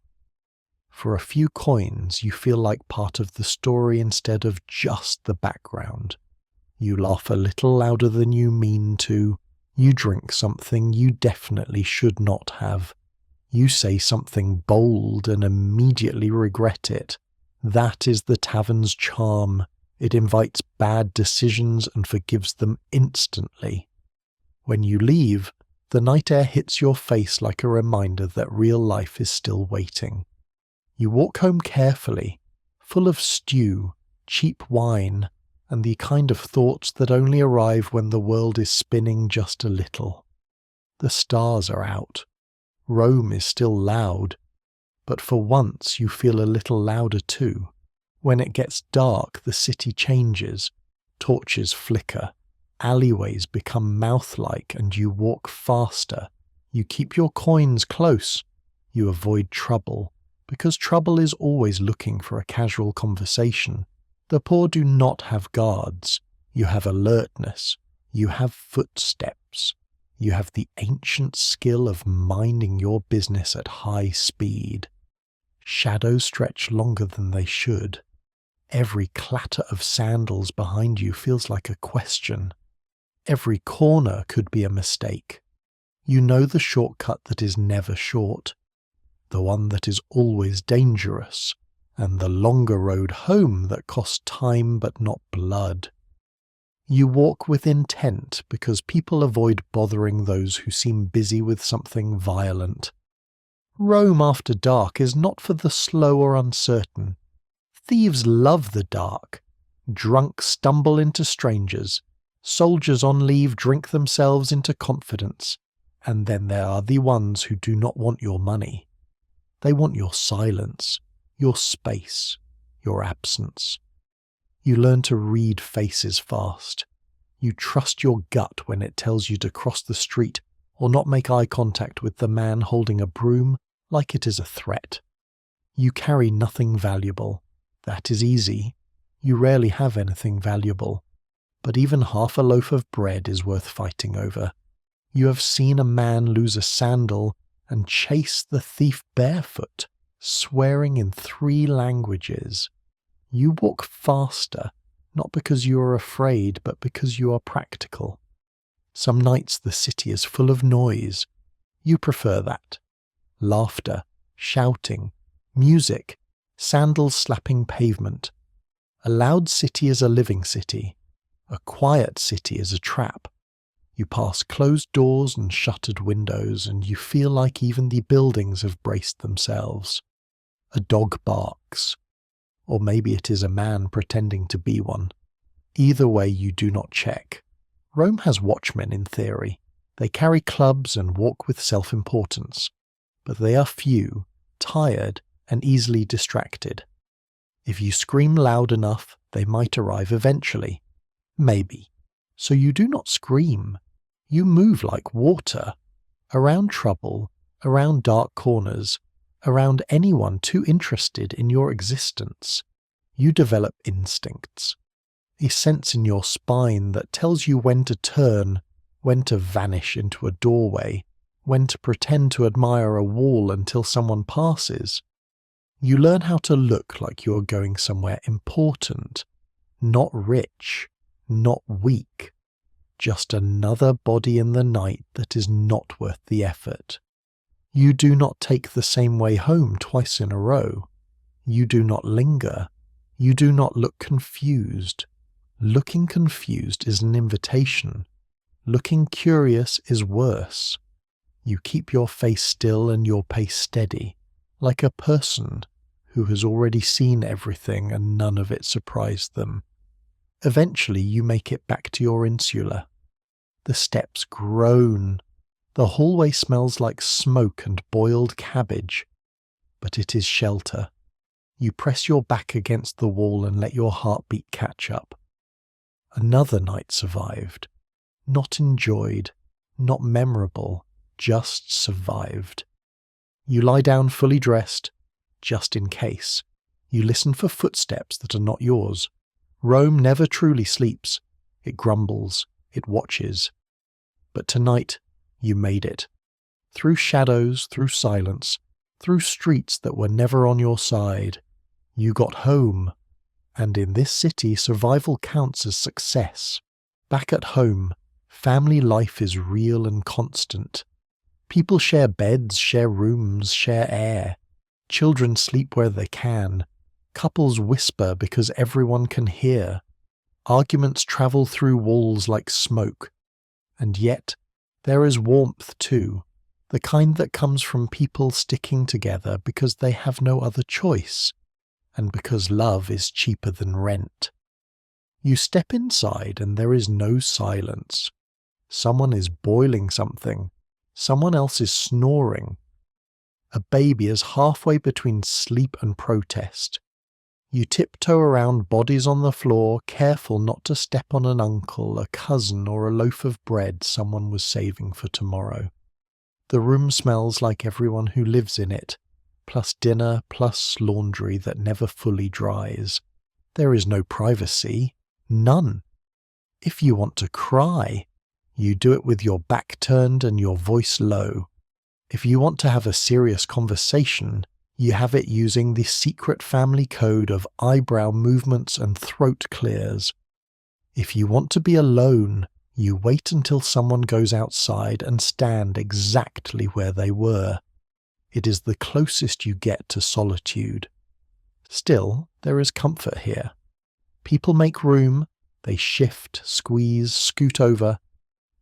For a few coins, you feel like part of the story instead of just the background. You laugh a little louder than you mean to. You drink something you definitely should not have. You say something bold and immediately regret it. That is the tavern's charm. It invites bad decisions and forgives them instantly. When you leave, the night air hits your face like a reminder that real life is still waiting. You walk home carefully, full of stew, cheap wine, and the kind of thoughts that only arrive when the world is spinning just a little. The stars are out. Rome is still loud, but for once you feel a little louder too. When it gets dark, the city changes. Torches flicker. Alleyways become mouth-like and you walk faster. You keep your coins close. You avoid trouble, because trouble is always looking for a casual conversation. The poor do not have guards. You have alertness. You have footsteps. You have the ancient skill of minding your business at high speed. Shadows stretch longer than they should. Every clatter of sandals behind you feels like a question. Every corner could be a mistake. You know the shortcut that is never short, the one that is always dangerous, and the longer road home that costs time but not blood. You walk with intent because people avoid bothering those who seem busy with something violent. Rome after dark is not for the slow or uncertain. Thieves love the dark. Drunks stumble into strangers. Soldiers on leave drink themselves into confidence. And then there are the ones who do not want your money. They want your silence, your space, your absence. You learn to read faces fast. You trust your gut when it tells you to cross the street or not make eye contact with the man holding a broom like it is a threat. You carry nothing valuable. That is easy. You rarely have anything valuable. But even half a loaf of bread is worth fighting over. You have seen a man lose a sandal and chase the thief barefoot, swearing in 3 languages. You walk faster, not because you are afraid, but because you are practical. Some nights the city is full of noise. You prefer that. Laughter, shouting, music, sandals slapping pavement. A loud city is a living city. A quiet city is a trap. You pass closed doors and shuttered windows, and you feel like even the buildings have braced themselves. A dog barks. Or maybe it is a man pretending to be one. Either way, you do not check. Rome has watchmen in theory. They carry clubs and walk with self-importance. But they are few, tired, and easily distracted. If you scream loud enough, they might arrive eventually. Maybe. So you do not scream. You move like water. around trouble, around dark corners, around anyone too interested in your existence, you develop instincts. A sense in your spine that tells you when to turn, when to vanish into a doorway, when to pretend to admire a wall until someone passes. You learn how to look like you are going somewhere important, not rich, not weak, just another body in the night that is not worth the effort. You do not take the same way home twice in a row. You do not linger. You do not look confused. Looking confused is an invitation. Looking curious is worse. You keep your face still and your pace steady, like a person who has already seen everything and none of it surprised them. Eventually you make it back to your insula. The steps groan. The hallway smells like smoke and boiled cabbage, but it is shelter. You press your back against the wall and let your heartbeat catch up. Another night survived. Not enjoyed, not memorable, just survived. You lie down fully dressed, just in case. You listen for footsteps that are not yours. Rome never truly sleeps. It grumbles, it watches. But tonight, you made it. Through shadows, through silence, through streets that were never on your side. You got home. And in this city, survival counts as success. Back at home, family life is real and constant. People share beds, share rooms, share air. Children sleep where they can. Couples whisper because everyone can hear. Arguments travel through walls like smoke. And yet, there is warmth too, the kind that comes from people sticking together because they have no other choice, and because love is cheaper than rent. You step inside and there is no silence. Someone is boiling something. Someone else is snoring. A baby is halfway between sleep and protest. You tiptoe around bodies on the floor, careful not to step on an uncle, a cousin, or a loaf of bread someone was saving for tomorrow. The room smells like everyone who lives in it, plus dinner, plus laundry that never fully dries. There is no privacy. None. If you want to cry, you do it with your back turned and your voice low. If you want to have a serious conversation, you have it using the secret family code of eyebrow movements and throat clears. If you want to be alone, you wait until someone goes outside and stand exactly where they were. It is the closest you get to solitude. Still, there is comfort here. People make room, they shift, squeeze, scoot over.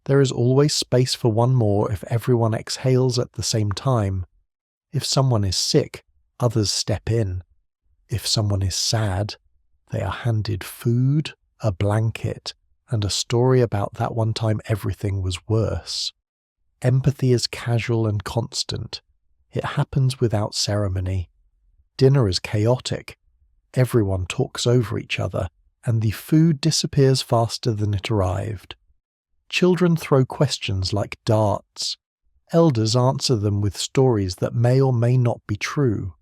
There is always space for one more if everyone exhales at the same time. If someone is sick, others step in. If someone is sad, they are handed food, a blanket, and a story about that one time everything was worse. Empathy is casual and constant. It happens without ceremony. Dinner is chaotic. Everyone talks over each other, and the food disappears faster than it arrived. Children throw questions like darts. Elders answer them with stories that may or may not be true.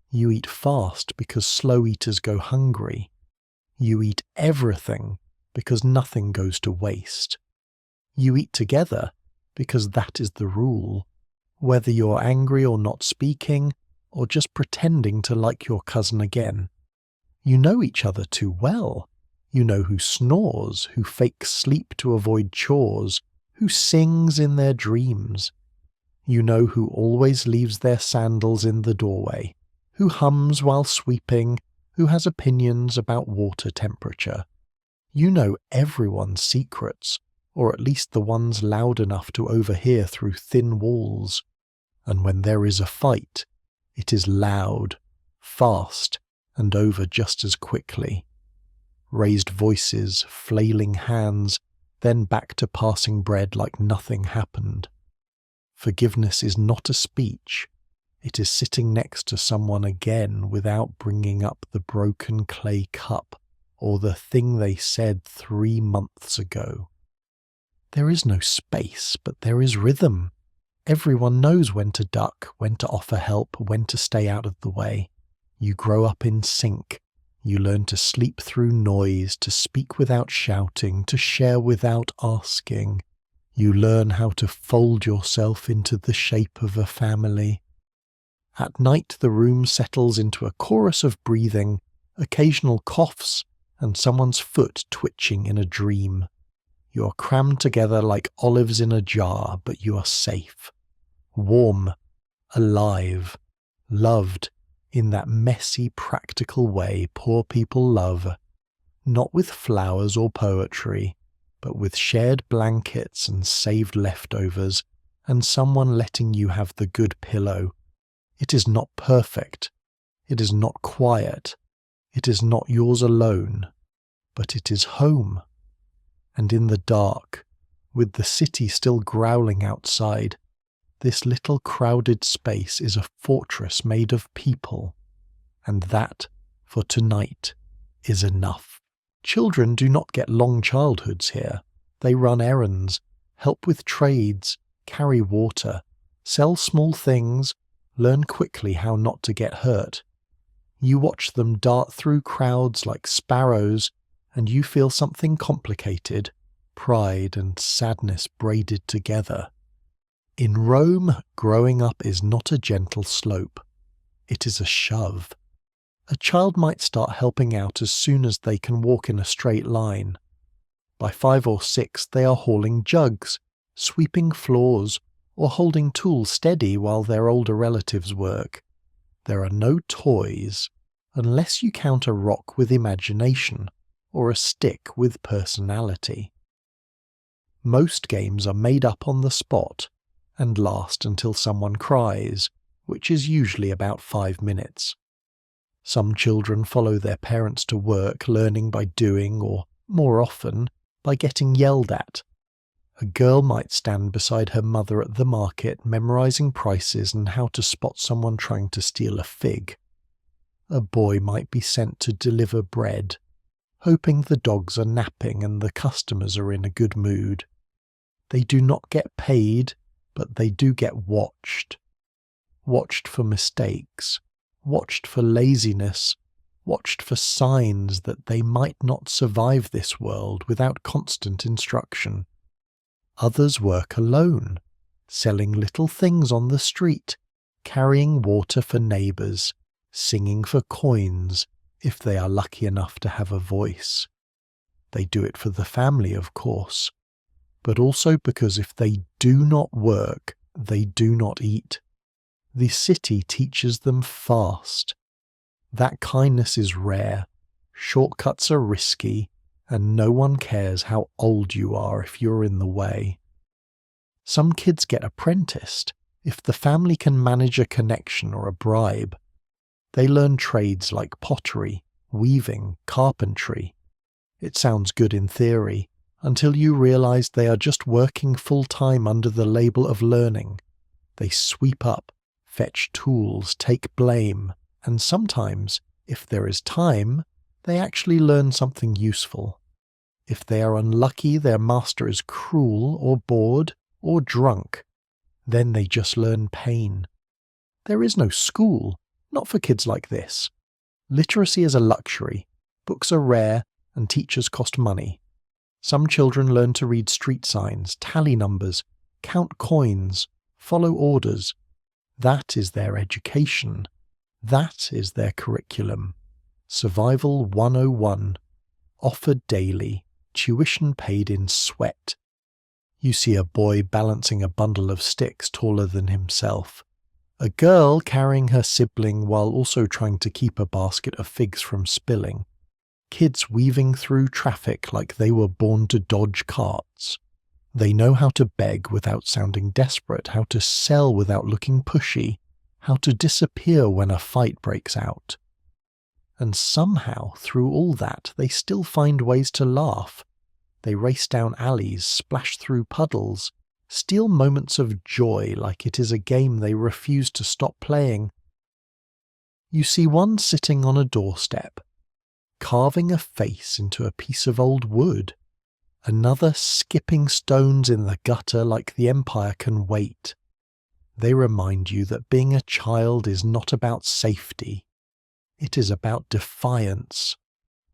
You eat fast because slow eaters go hungry. You eat everything because nothing goes to waste. You eat together because that is the rule, whether you're angry or not speaking, or just pretending to like your cousin again. You know each other too well. You know who snores, who fakes sleep to avoid chores, who sings in their dreams. You know who always leaves their sandals in the doorway, who hums while sweeping, who has opinions about water temperature. You know everyone's secrets, or at least the ones loud enough to overhear through thin walls. And when there is a fight, it is loud, fast, and over just as quickly. Raised voices, flailing hands, then back to passing bread like nothing happened. Forgiveness is not a speech. It is sitting next to someone again without bringing up the broken clay cup or the thing they said 3 months ago. There is no space, but there is rhythm. Everyone knows when to duck, when to offer help, when to stay out of the way. You grow up in sync. You learn to sleep through noise, to speak without shouting, to share without asking. You learn how to fold yourself into the shape of a family. At night the room settles into a chorus of breathing, occasional coughs, and someone's foot twitching in a dream. You are crammed together like olives in a jar, but you are safe. Warm, alive, loved in that messy, practical way poor people love, not with flowers or poetry, but with shared blankets and saved leftovers, and someone letting you have the good pillow. It is not perfect. It is not quiet. It is not yours alone. But it is home. And in the dark, with the city still growling outside, this little crowded space is a fortress made of people. And that, for tonight, is enough. Children do not get long childhoods here. They run errands, help with trades, carry water, sell small things, learn quickly how not to get hurt. You watch them dart through crowds like sparrows, and you feel something complicated, pride and sadness braided together. In Rome, growing up is not a gentle slope. It is a shove. A child might start helping out as soon as they can walk in a straight line. By 5 or 6 they are hauling jugs, sweeping floors, or holding tools steady while their older relatives work. There are no toys, unless you count a rock with imagination, or a stick with personality. Most games are made up on the spot, and last until someone cries, which is usually about 5 minutes. Some children follow their parents to work, learning by doing, or, more often, by getting yelled at. A girl might stand beside her mother at the market, memorizing prices and how to spot someone trying to steal a fig. A boy might be sent to deliver bread, hoping the dogs are napping and the customers are in a good mood. They do not get paid, but they do get watched. Watched for mistakes, watched for laziness, watched for signs that they might not survive this world without constant instruction. Others work alone, selling little things on the street, carrying water for neighbours, singing for coins, if they are lucky enough to have a voice. They do it for the family, of course, but also because if they do not work, they do not eat. The city teaches them fast. That kindness is rare, shortcuts are risky, and no one cares how old you are if you're in the way. Some kids get apprenticed if the family can manage a connection or a bribe. They learn trades like pottery, weaving, carpentry. It sounds good in theory, until you realise they are just working full-time under the label of learning. They sweep up, fetch tools, take blame, and sometimes, if there is time, they actually learn something useful. If they are unlucky, their master is cruel or bored or drunk. Then they just learn pain. There is no school, not for kids like this. Literacy is a luxury. Books are rare and teachers cost money. Some children learn to read street signs, tally numbers, count coins, follow orders. That is their education. That is their curriculum. Survival 101. Offered daily. Tuition paid in sweat. You see a boy balancing a bundle of sticks taller than himself. A girl carrying her sibling while also trying to keep a basket of figs from spilling. Kids weaving through traffic like they were born to dodge carts. They know how to beg without sounding desperate, how to sell without looking pushy, how to disappear when a fight breaks out. And somehow, through all that, they still find ways to laugh. They race down alleys, splash through puddles, steal moments of joy like it is a game they refuse to stop playing. You see one sitting on a doorstep, carving a face into a piece of old wood. Another skipping stones in the gutter like the Empire can wait. They remind you that being a child is not about safety. It is about defiance,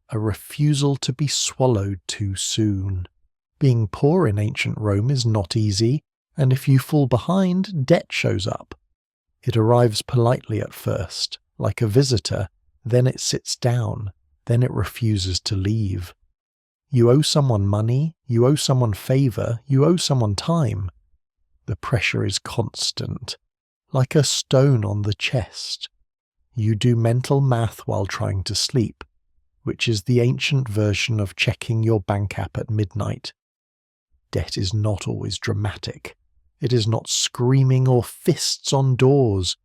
a refusal to be swallowed too soon. Being poor in ancient Rome is not easy, and if you fall behind, debt shows up. It arrives politely at first, like a visitor, then it sits down, then it refuses to leave. You owe someone money, you owe someone favor, you owe someone time. The pressure is constant, like a stone on the chest. You do mental math while trying to sleep, which is the ancient version of checking your bank app at midnight. Debt is not always dramatic. It is not screaming or fists on doors.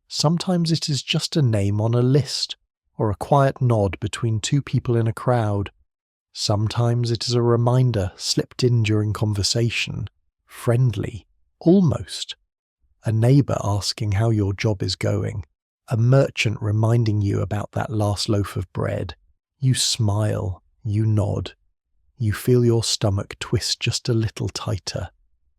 Sometimes it is just a name on a list, or a quiet nod between two people in a crowd. Sometimes it is a reminder slipped in during conversation, friendly, almost. A neighbour asking how your job is going. A merchant reminding you about that last loaf of bread. You smile, you nod. You feel your stomach twist just a little tighter.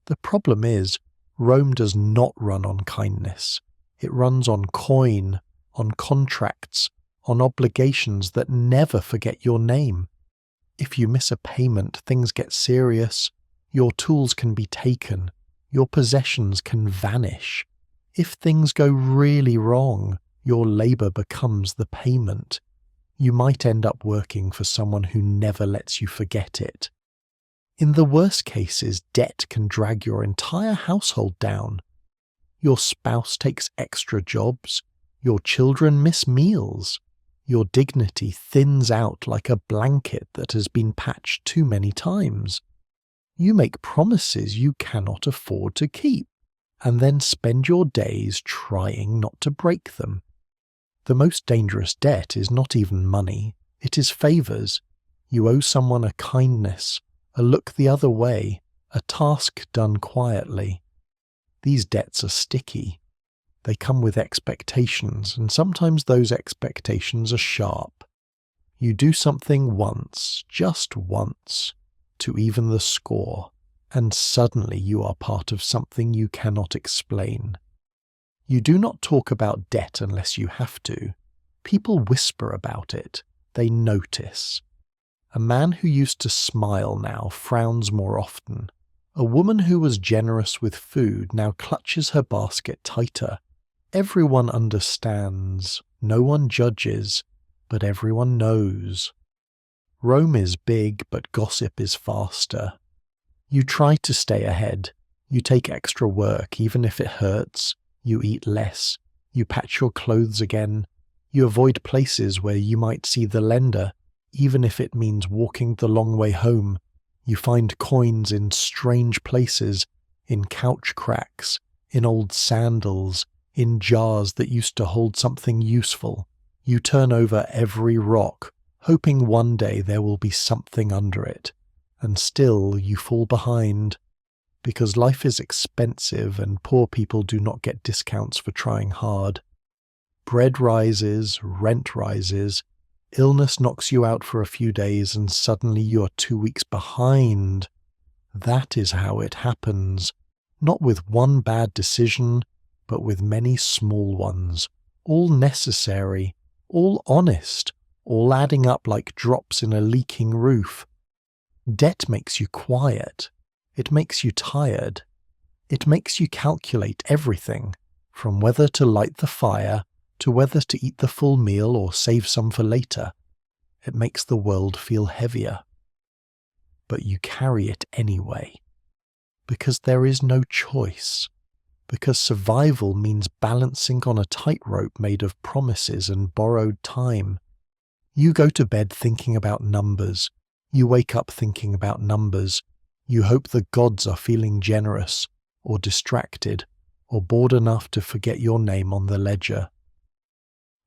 The problem is, Rome does not run on kindness. It runs on coin, on contracts, on obligations that never forget your name. If you miss a payment, things get serious. Your tools can be taken. Your possessions can vanish. If things go really wrong, your labour becomes the payment. You might end up working for someone who never lets you forget it. In the worst cases, debt can drag your entire household down. Your spouse takes extra jobs. Your children miss meals. Your dignity thins out like a blanket that has been patched too many times. You make promises you cannot afford to keep, and then spend your days trying not to break them. The most dangerous debt is not even money, it is favours. You owe someone a kindness, a look the other way, a task done quietly. These debts are sticky. They come with expectations, and sometimes those expectations are sharp. You do something once, just once, to even the score, and suddenly you are part of something you cannot explain. You do not talk about debt unless you have to. People whisper about it. They notice. A man who used to smile now frowns more often. A woman who was generous with food now clutches her basket tighter. Everyone understands. No one judges, but everyone knows. Rome is big, but gossip is faster. You try to stay ahead. You take extra work, even if it hurts. You eat less. You patch your clothes again. You avoid places where you might see the lender, even if it means walking the long way home. You find coins in strange places, in couch cracks, in old sandals, in jars that used to hold something useful. You turn over every rock, hoping one day there will be something under it. And still you fall behind. Because life is expensive and poor people do not get discounts for trying hard. Bread rises, rent rises, illness knocks you out for a few days and suddenly you're 2 weeks behind. That is how it happens, not with one bad decision, but with many small ones, all necessary, all honest, all adding up like drops in a leaking roof. Debt makes you quiet. It makes you tired. It makes you calculate everything, from whether to light the fire to whether to eat the full meal or save some for later. It makes the world feel heavier. But you carry it anyway. Because there is no choice. Because survival means balancing on a tightrope made of promises and borrowed time. You go to bed thinking about numbers. You wake up thinking about numbers. You hope the gods are feeling generous, or distracted, or bored enough to forget your name on the ledger.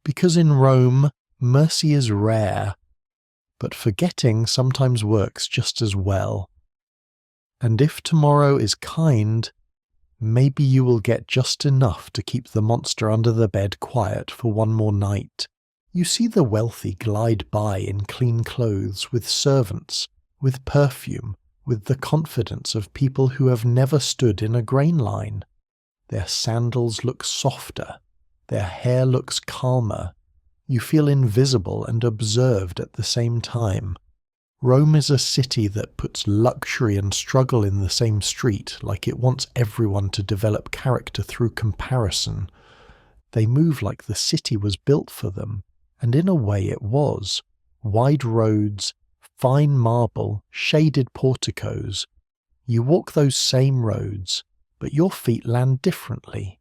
Because in Rome, mercy is rare, but forgetting sometimes works just as well. And if tomorrow is kind, maybe you will get just enough to keep the monster under the bed quiet for one more night. You see the wealthy glide by in clean clothes, with servants, with perfume, with the confidence of people who have never stood in a grain line. Their sandals look softer. Their hair looks calmer. You feel invisible and observed at the same time. Rome is a city that puts luxury and struggle in the same street, like it wants everyone to develop character through comparison. They move like the city was built for them, and in a way it was. Wide roads, fine marble, shaded porticos. You walk those same roads, but your feet land differently.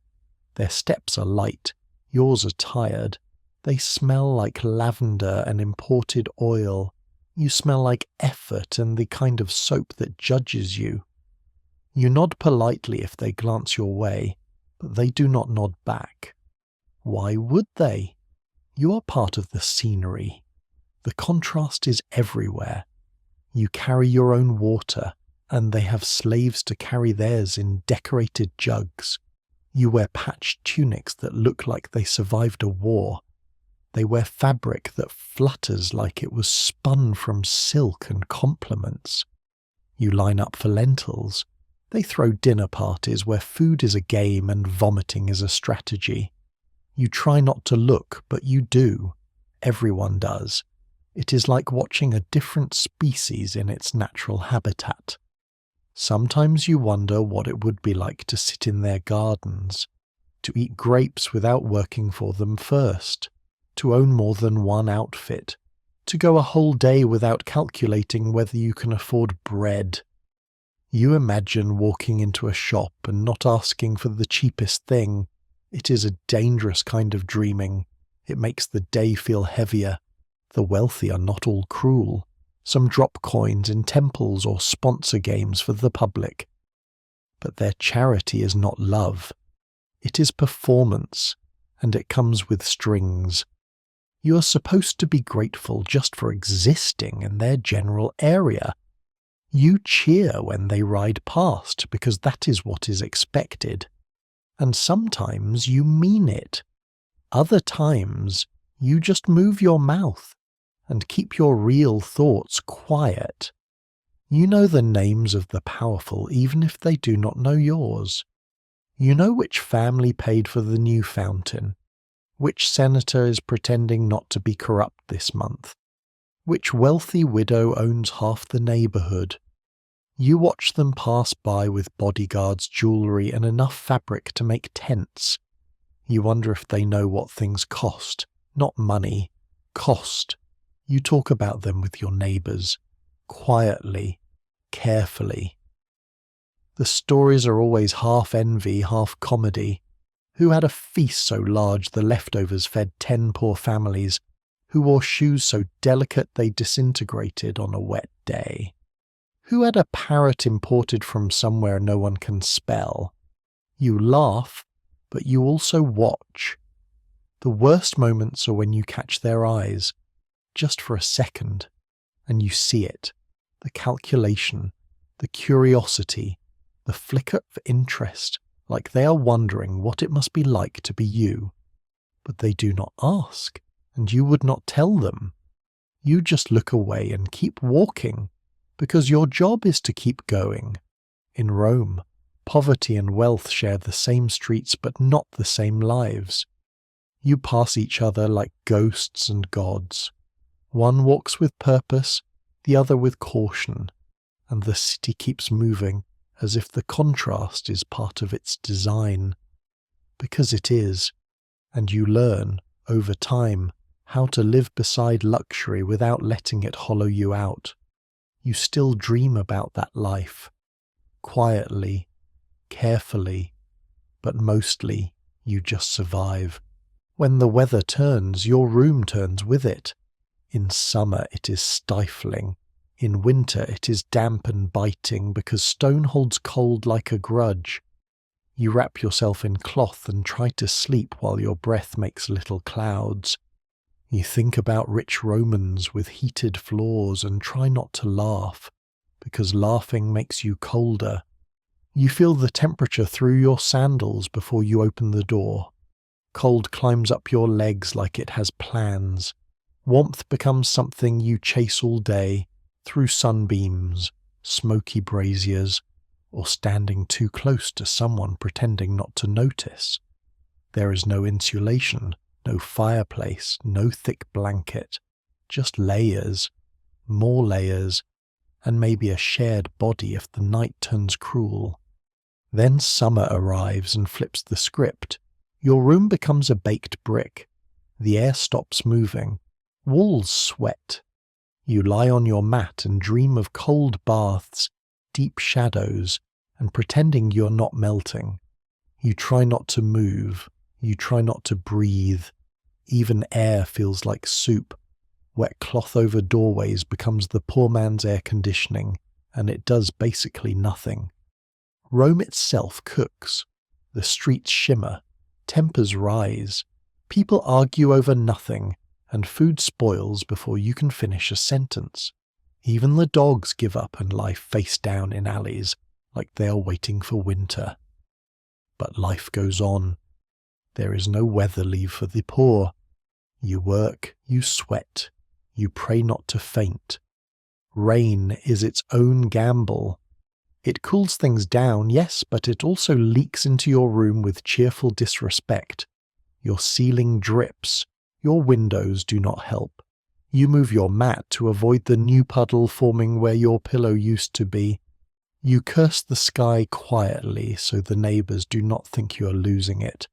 Their steps are light, yours are tired. They smell like lavender and imported oil. You smell like effort and the kind of soap that judges you. You nod politely if they glance your way, but they do not nod back. Why would they? You are part of the scenery. The contrast is everywhere. You carry your own water, and they have slaves to carry theirs in decorated jugs. You wear patched tunics that look like they survived a war. They wear fabric that flutters like it was spun from silk and compliments. You line up for lentils. They throw dinner parties where food is a game and vomiting is a strategy. You try not to look, but you do. Everyone does. It is like watching a different species in its natural habitat. Sometimes you wonder what it would be like to sit in their gardens, to eat grapes without working for them first, to own more than one outfit, to go a whole day without calculating whether you can afford bread. You imagine walking into a shop and not asking for the cheapest thing. It is a dangerous kind of dreaming. It makes the day feel heavier. The wealthy are not all cruel. Some drop coins in temples or sponsor games for the public. But their charity is not love. It is performance, and it comes with strings. You are supposed to be grateful just for existing in their general area. You cheer when they ride past because that is what is expected. And sometimes you mean it. Other times you just move your mouth and keep your real thoughts quiet. You know the names of the powerful even if they do not know yours. You know which family paid for the new fountain, which senator is pretending not to be corrupt this month, which wealthy widow owns half the neighbourhood. You watch them pass by with bodyguards, jewellery and enough fabric to make tents. You wonder if they know what things cost, not money, cost. You talk about them with your neighbours, quietly, carefully. The stories are always half envy, half comedy. Who had a feast so large the leftovers fed 10 poor families? Who wore shoes so delicate they disintegrated on a wet day? Who had a parrot imported from somewhere no one can spell? You laugh, but you also watch. The worst moments are when you catch their eyes, just for a second, and you see it, the calculation, the curiosity, the flicker of interest, like they are wondering what it must be like to be you. But they do not ask, and you would not tell them. You just look away and keep walking, because your job is to keep going. In Rome, poverty and wealth share the same streets but not the same lives. You pass each other like ghosts and gods. One walks with purpose, the other with caution, and the city keeps moving as if the contrast is part of its design. Because it is, and you learn, over time, how to live beside luxury without letting it hollow you out. You still dream about that life, quietly, carefully, but mostly you just survive. When the weather turns, your room turns with it. In summer it is stifling. In winter it is damp and biting because stone holds cold like a grudge. You wrap yourself in cloth and try to sleep while your breath makes little clouds. You think about rich Romans with heated floors and try not to laugh, because laughing makes you colder. You feel the temperature through your sandals before you open the door. Cold climbs up your legs like it has plans. Warmth becomes something you chase all day, through sunbeams, smoky braziers, or standing too close to someone pretending not to notice. There is no insulation, no fireplace, no thick blanket, just layers, more layers, and maybe a shared body if the night turns cruel. Then summer arrives and flips the script. Your room becomes a baked brick. The air stops moving. Walls sweat. You lie on your mat and dream of cold baths, deep shadows, and pretending you're not melting. You try not to move. You try not to breathe. Even air feels like soup. Wet cloth over doorways becomes the poor man's air conditioning, and it does basically nothing. Rome itself cooks. The streets shimmer. Tempers rise. People argue over nothing, and food spoils before you can finish a sentence. Even the dogs give up and lie face down in alleys, like they are waiting for winter. But life goes on. There is no weather leave for the poor. You work, you sweat, you pray not to faint. Rain is its own gamble. It cools things down, yes, but it also leaks into your room with cheerful disrespect. Your ceiling drips. Your windows do not help. You move your mat to avoid the new puddle forming where your pillow used to be. You curse the sky quietly so the neighbours do not think you are losing it.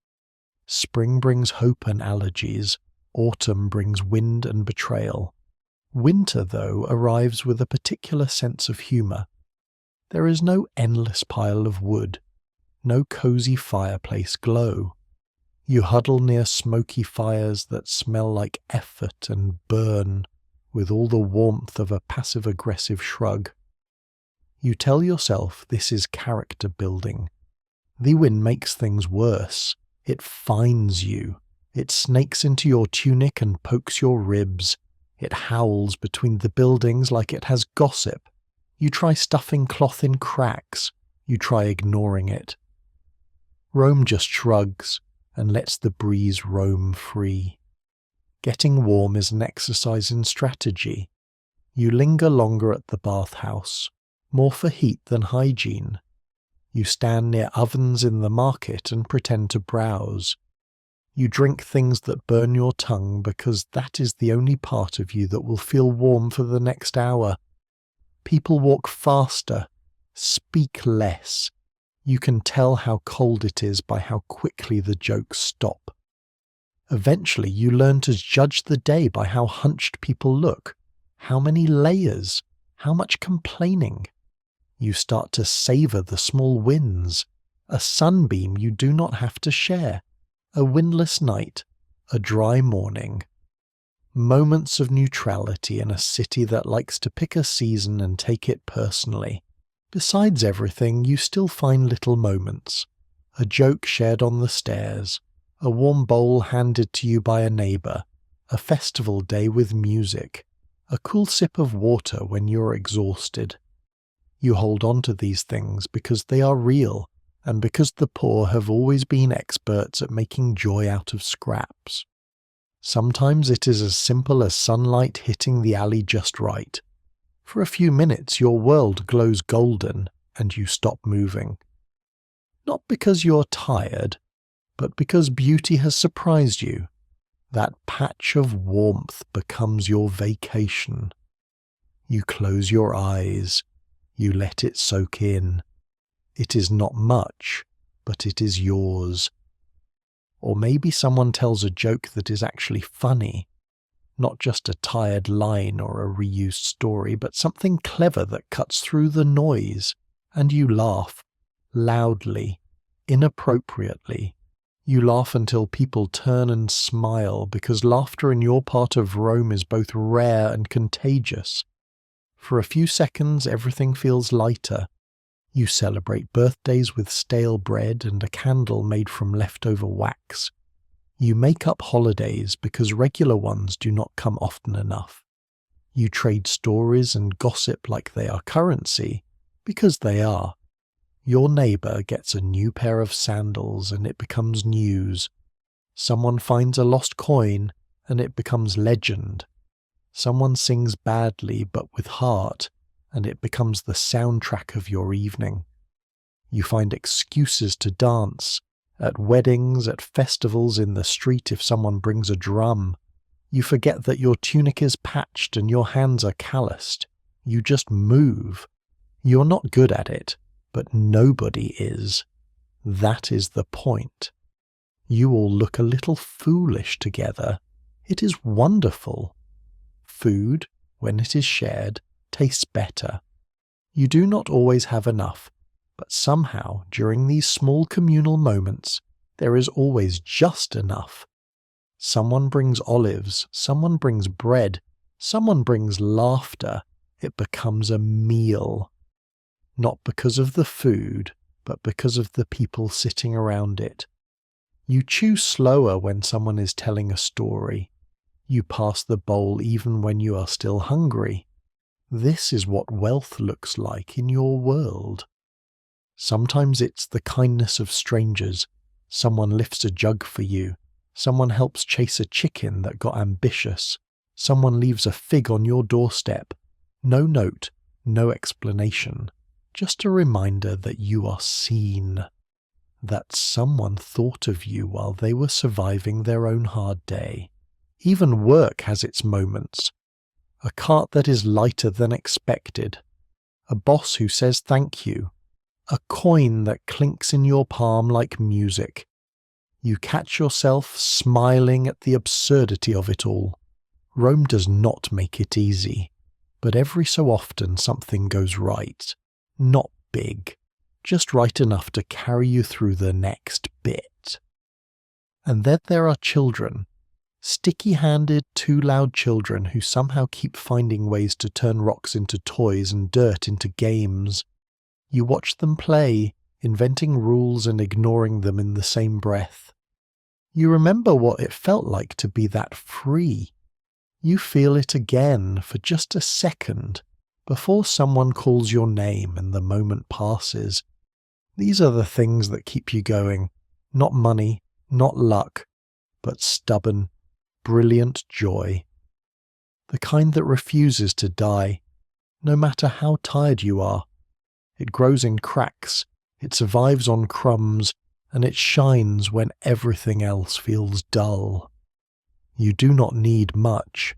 Spring brings hope and allergies. Autumn brings wind and betrayal. Winter, though, arrives with a particular sense of humour. There is no endless pile of wood, no cosy fireplace glow. You huddle near smoky fires that smell like effort and burn, with all the warmth of a passive-aggressive shrug. You tell yourself this is character building. The wind makes things worse. It finds you. It snakes into your tunic and pokes your ribs. It howls between the buildings like it has gossip. You try stuffing cloth in cracks. You try ignoring it. Rome just shrugs and lets the breeze roam free. Getting warm is an exercise in strategy. You linger longer at the bathhouse, more for heat than hygiene. You stand near ovens in the market and pretend to browse. You drink things that burn your tongue because that is the only part of you that will feel warm for the next hour. People walk faster, speak less. You can tell how cold it is by how quickly the jokes stop. Eventually you learn to judge the day by how hunched people look, how many layers, how much complaining. You start to savour the small wins, a sunbeam you do not have to share, a windless night, a dry morning. Moments of neutrality in a city that likes to pick a season and take it personally. Besides everything, you still find little moments. A joke shared on the stairs, a warm bowl handed to you by a neighbour, a festival day with music, a cool sip of water when you're exhausted. You hold on to these things because they are real, and because the poor have always been experts at making joy out of scraps. Sometimes it is as simple as sunlight hitting the alley just right. For a few minutes your world glows golden, and you stop moving. Not because you're tired, but because beauty has surprised you. That patch of warmth becomes your vacation. You close your eyes. You let it soak in. It is not much, but it is yours. Or maybe someone tells a joke that is actually funny. Not just a tired line or a reused story, but something clever that cuts through the noise, and you laugh, loudly, inappropriately. You laugh until people turn and smile, because laughter in your part of Rome is both rare and contagious. For a few seconds everything feels lighter. You celebrate birthdays with stale bread and a candle made from leftover wax. You make up holidays because regular ones do not come often enough. You trade stories and gossip like they are currency, because they are. Your neighbour gets a new pair of sandals and it becomes news. Someone finds a lost coin and it becomes legend. Someone sings badly but with heart and it becomes the soundtrack of your evening. You find excuses to dance. At weddings, at festivals, in the street if someone brings a drum. You forget that your tunic is patched and your hands are calloused. You just move. You're not good at it, but nobody is. That is the point. You all look a little foolish together. It is wonderful. Food, when it is shared, tastes better. You do not always have enough, but somehow, during these small communal moments, there is always just enough. Someone brings olives, someone brings bread, someone brings laughter. It becomes a meal. Not because of the food, but because of the people sitting around it. You chew slower when someone is telling a story. You pass the bowl even when you are still hungry. This is what wealth looks like in your world. Sometimes it's the kindness of strangers. Someone lifts a jug for you. Someone helps chase a chicken that got ambitious. Someone leaves a fig on your doorstep. No note, no explanation. Just a reminder that you are seen. That someone thought of you while they were surviving their own hard day. Even work has its moments. A cart that is lighter than expected. A boss who says thank you. A coin that clinks in your palm like music. You catch yourself smiling at the absurdity of it all. Rome does not make it easy, but every so often something goes right. Not big, just right enough to carry you through the next bit. And then there are children. Sticky-handed, too loud children who somehow keep finding ways to turn rocks into toys and dirt into games. You watch them play, inventing rules and ignoring them in the same breath. You remember what it felt like to be that free. You feel it again for just a second, before someone calls your name and the moment passes. These are the things that keep you going. Not money, not luck, but stubborn, brilliant joy. The kind that refuses to die, no matter how tired you are. It grows in cracks, it survives on crumbs, and it shines when everything else feels dull. You do not need much,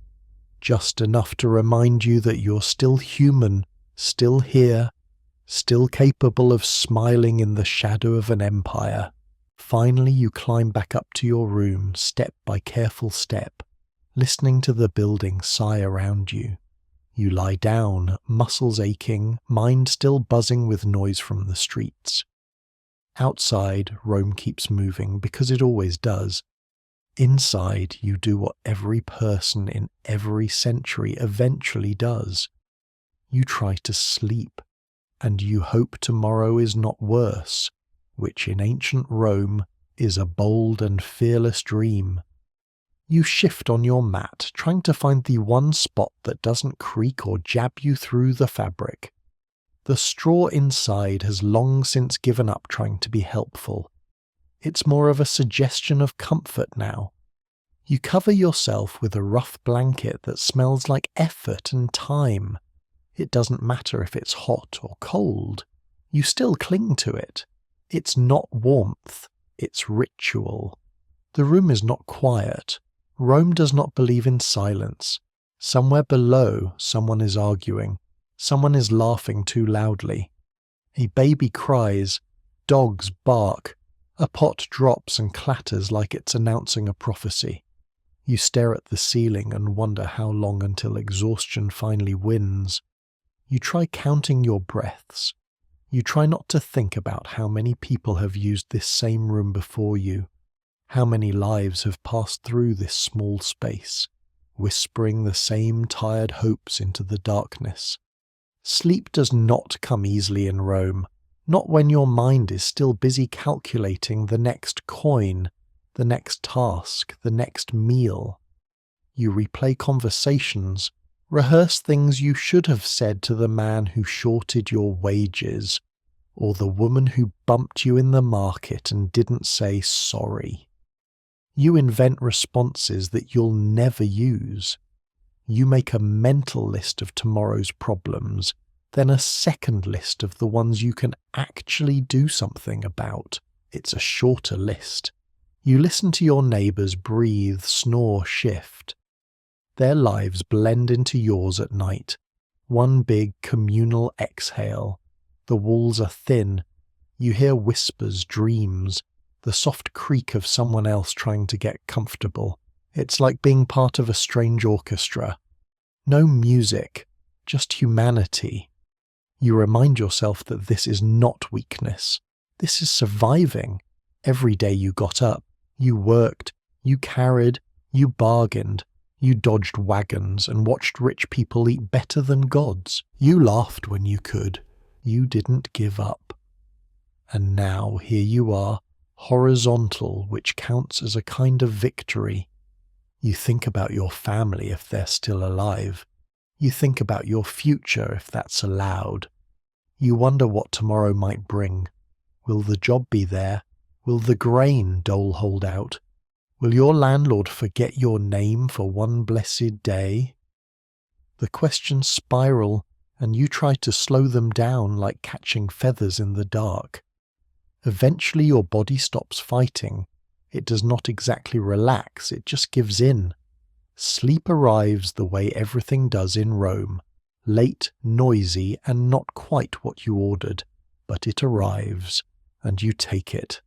just enough to remind you that you're still human, still here, still capable of smiling in the shadow of an empire. Finally you climb back up to your room, step by careful step, listening to the building sigh around you. You lie down, muscles aching, mind still buzzing with noise from the streets. Outside, Rome keeps moving because it always does. Inside, you do what every person in every century eventually does. You try to sleep, and you hope tomorrow is not worse, which in ancient Rome is a bold and fearless dream. You shift on your mat, trying to find the one spot that doesn't creak or jab you through the fabric. The straw inside has long since given up trying to be helpful. It's more of a suggestion of comfort now. You cover yourself with a rough blanket that smells like effort and time. It doesn't matter if it's hot or cold. You still cling to it. It's not warmth, it's ritual. The room is not quiet. Rome does not believe in silence. Somewhere below, someone is arguing. Someone is laughing too loudly. A baby cries. Dogs bark. A pot drops and clatters like it's announcing a prophecy. You stare at the ceiling and wonder how long until exhaustion finally wins. You try counting your breaths. You try not to think about how many people have used this same room before you. How many lives have passed through this small space, whispering the same tired hopes into the darkness. Sleep does not come easily in Rome, not when your mind is still busy calculating the next coin, the next task, the next meal. You replay conversations, rehearse things you should have said to the man who shorted your wages, or the woman who bumped you in the market and didn't say sorry. You invent responses that you'll never use. You make a mental list of tomorrow's problems, then a second list of the ones you can actually do something about. It's a shorter list. You listen to your neighbours breathe, snore, shift. Their lives blend into yours at night. One big communal exhale. The walls are thin. You hear whispers, dreams, the soft creak of someone else trying to get comfortable. It's like being part of a strange orchestra. No music, just humanity. You remind yourself that this is not weakness. This is surviving. Every day you got up, you worked, you carried, you bargained, you dodged wagons and watched rich people eat better than gods. You laughed when you could. You didn't give up. And now here you are, horizontal, which counts as a kind of victory. You think about your family if they're still alive. You think about your future if that's allowed. You wonder what tomorrow might bring. Will the job be there? Will the grain dole hold out? Will your landlord forget your name for one blessed day? The questions spiral, and you try to slow them down like catching feathers in the dark. Eventually your body stops fighting. It does not exactly relax, it just gives in. Sleep arrives the way everything does in Rome. Late, noisy, and not quite what you ordered, but it arrives, and you take it.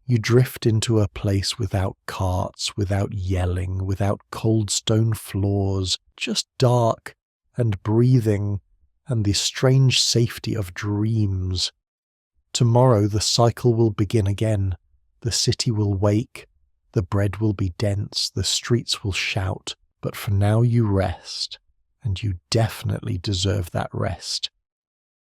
You drift into a place without carts, without yelling, without cold stone floors, just dark and breathing and the strange safety of dreams. Tomorrow the cycle will begin again. The city will wake, the bread will be dense, the streets will shout, but for now you rest, and you definitely deserve that rest.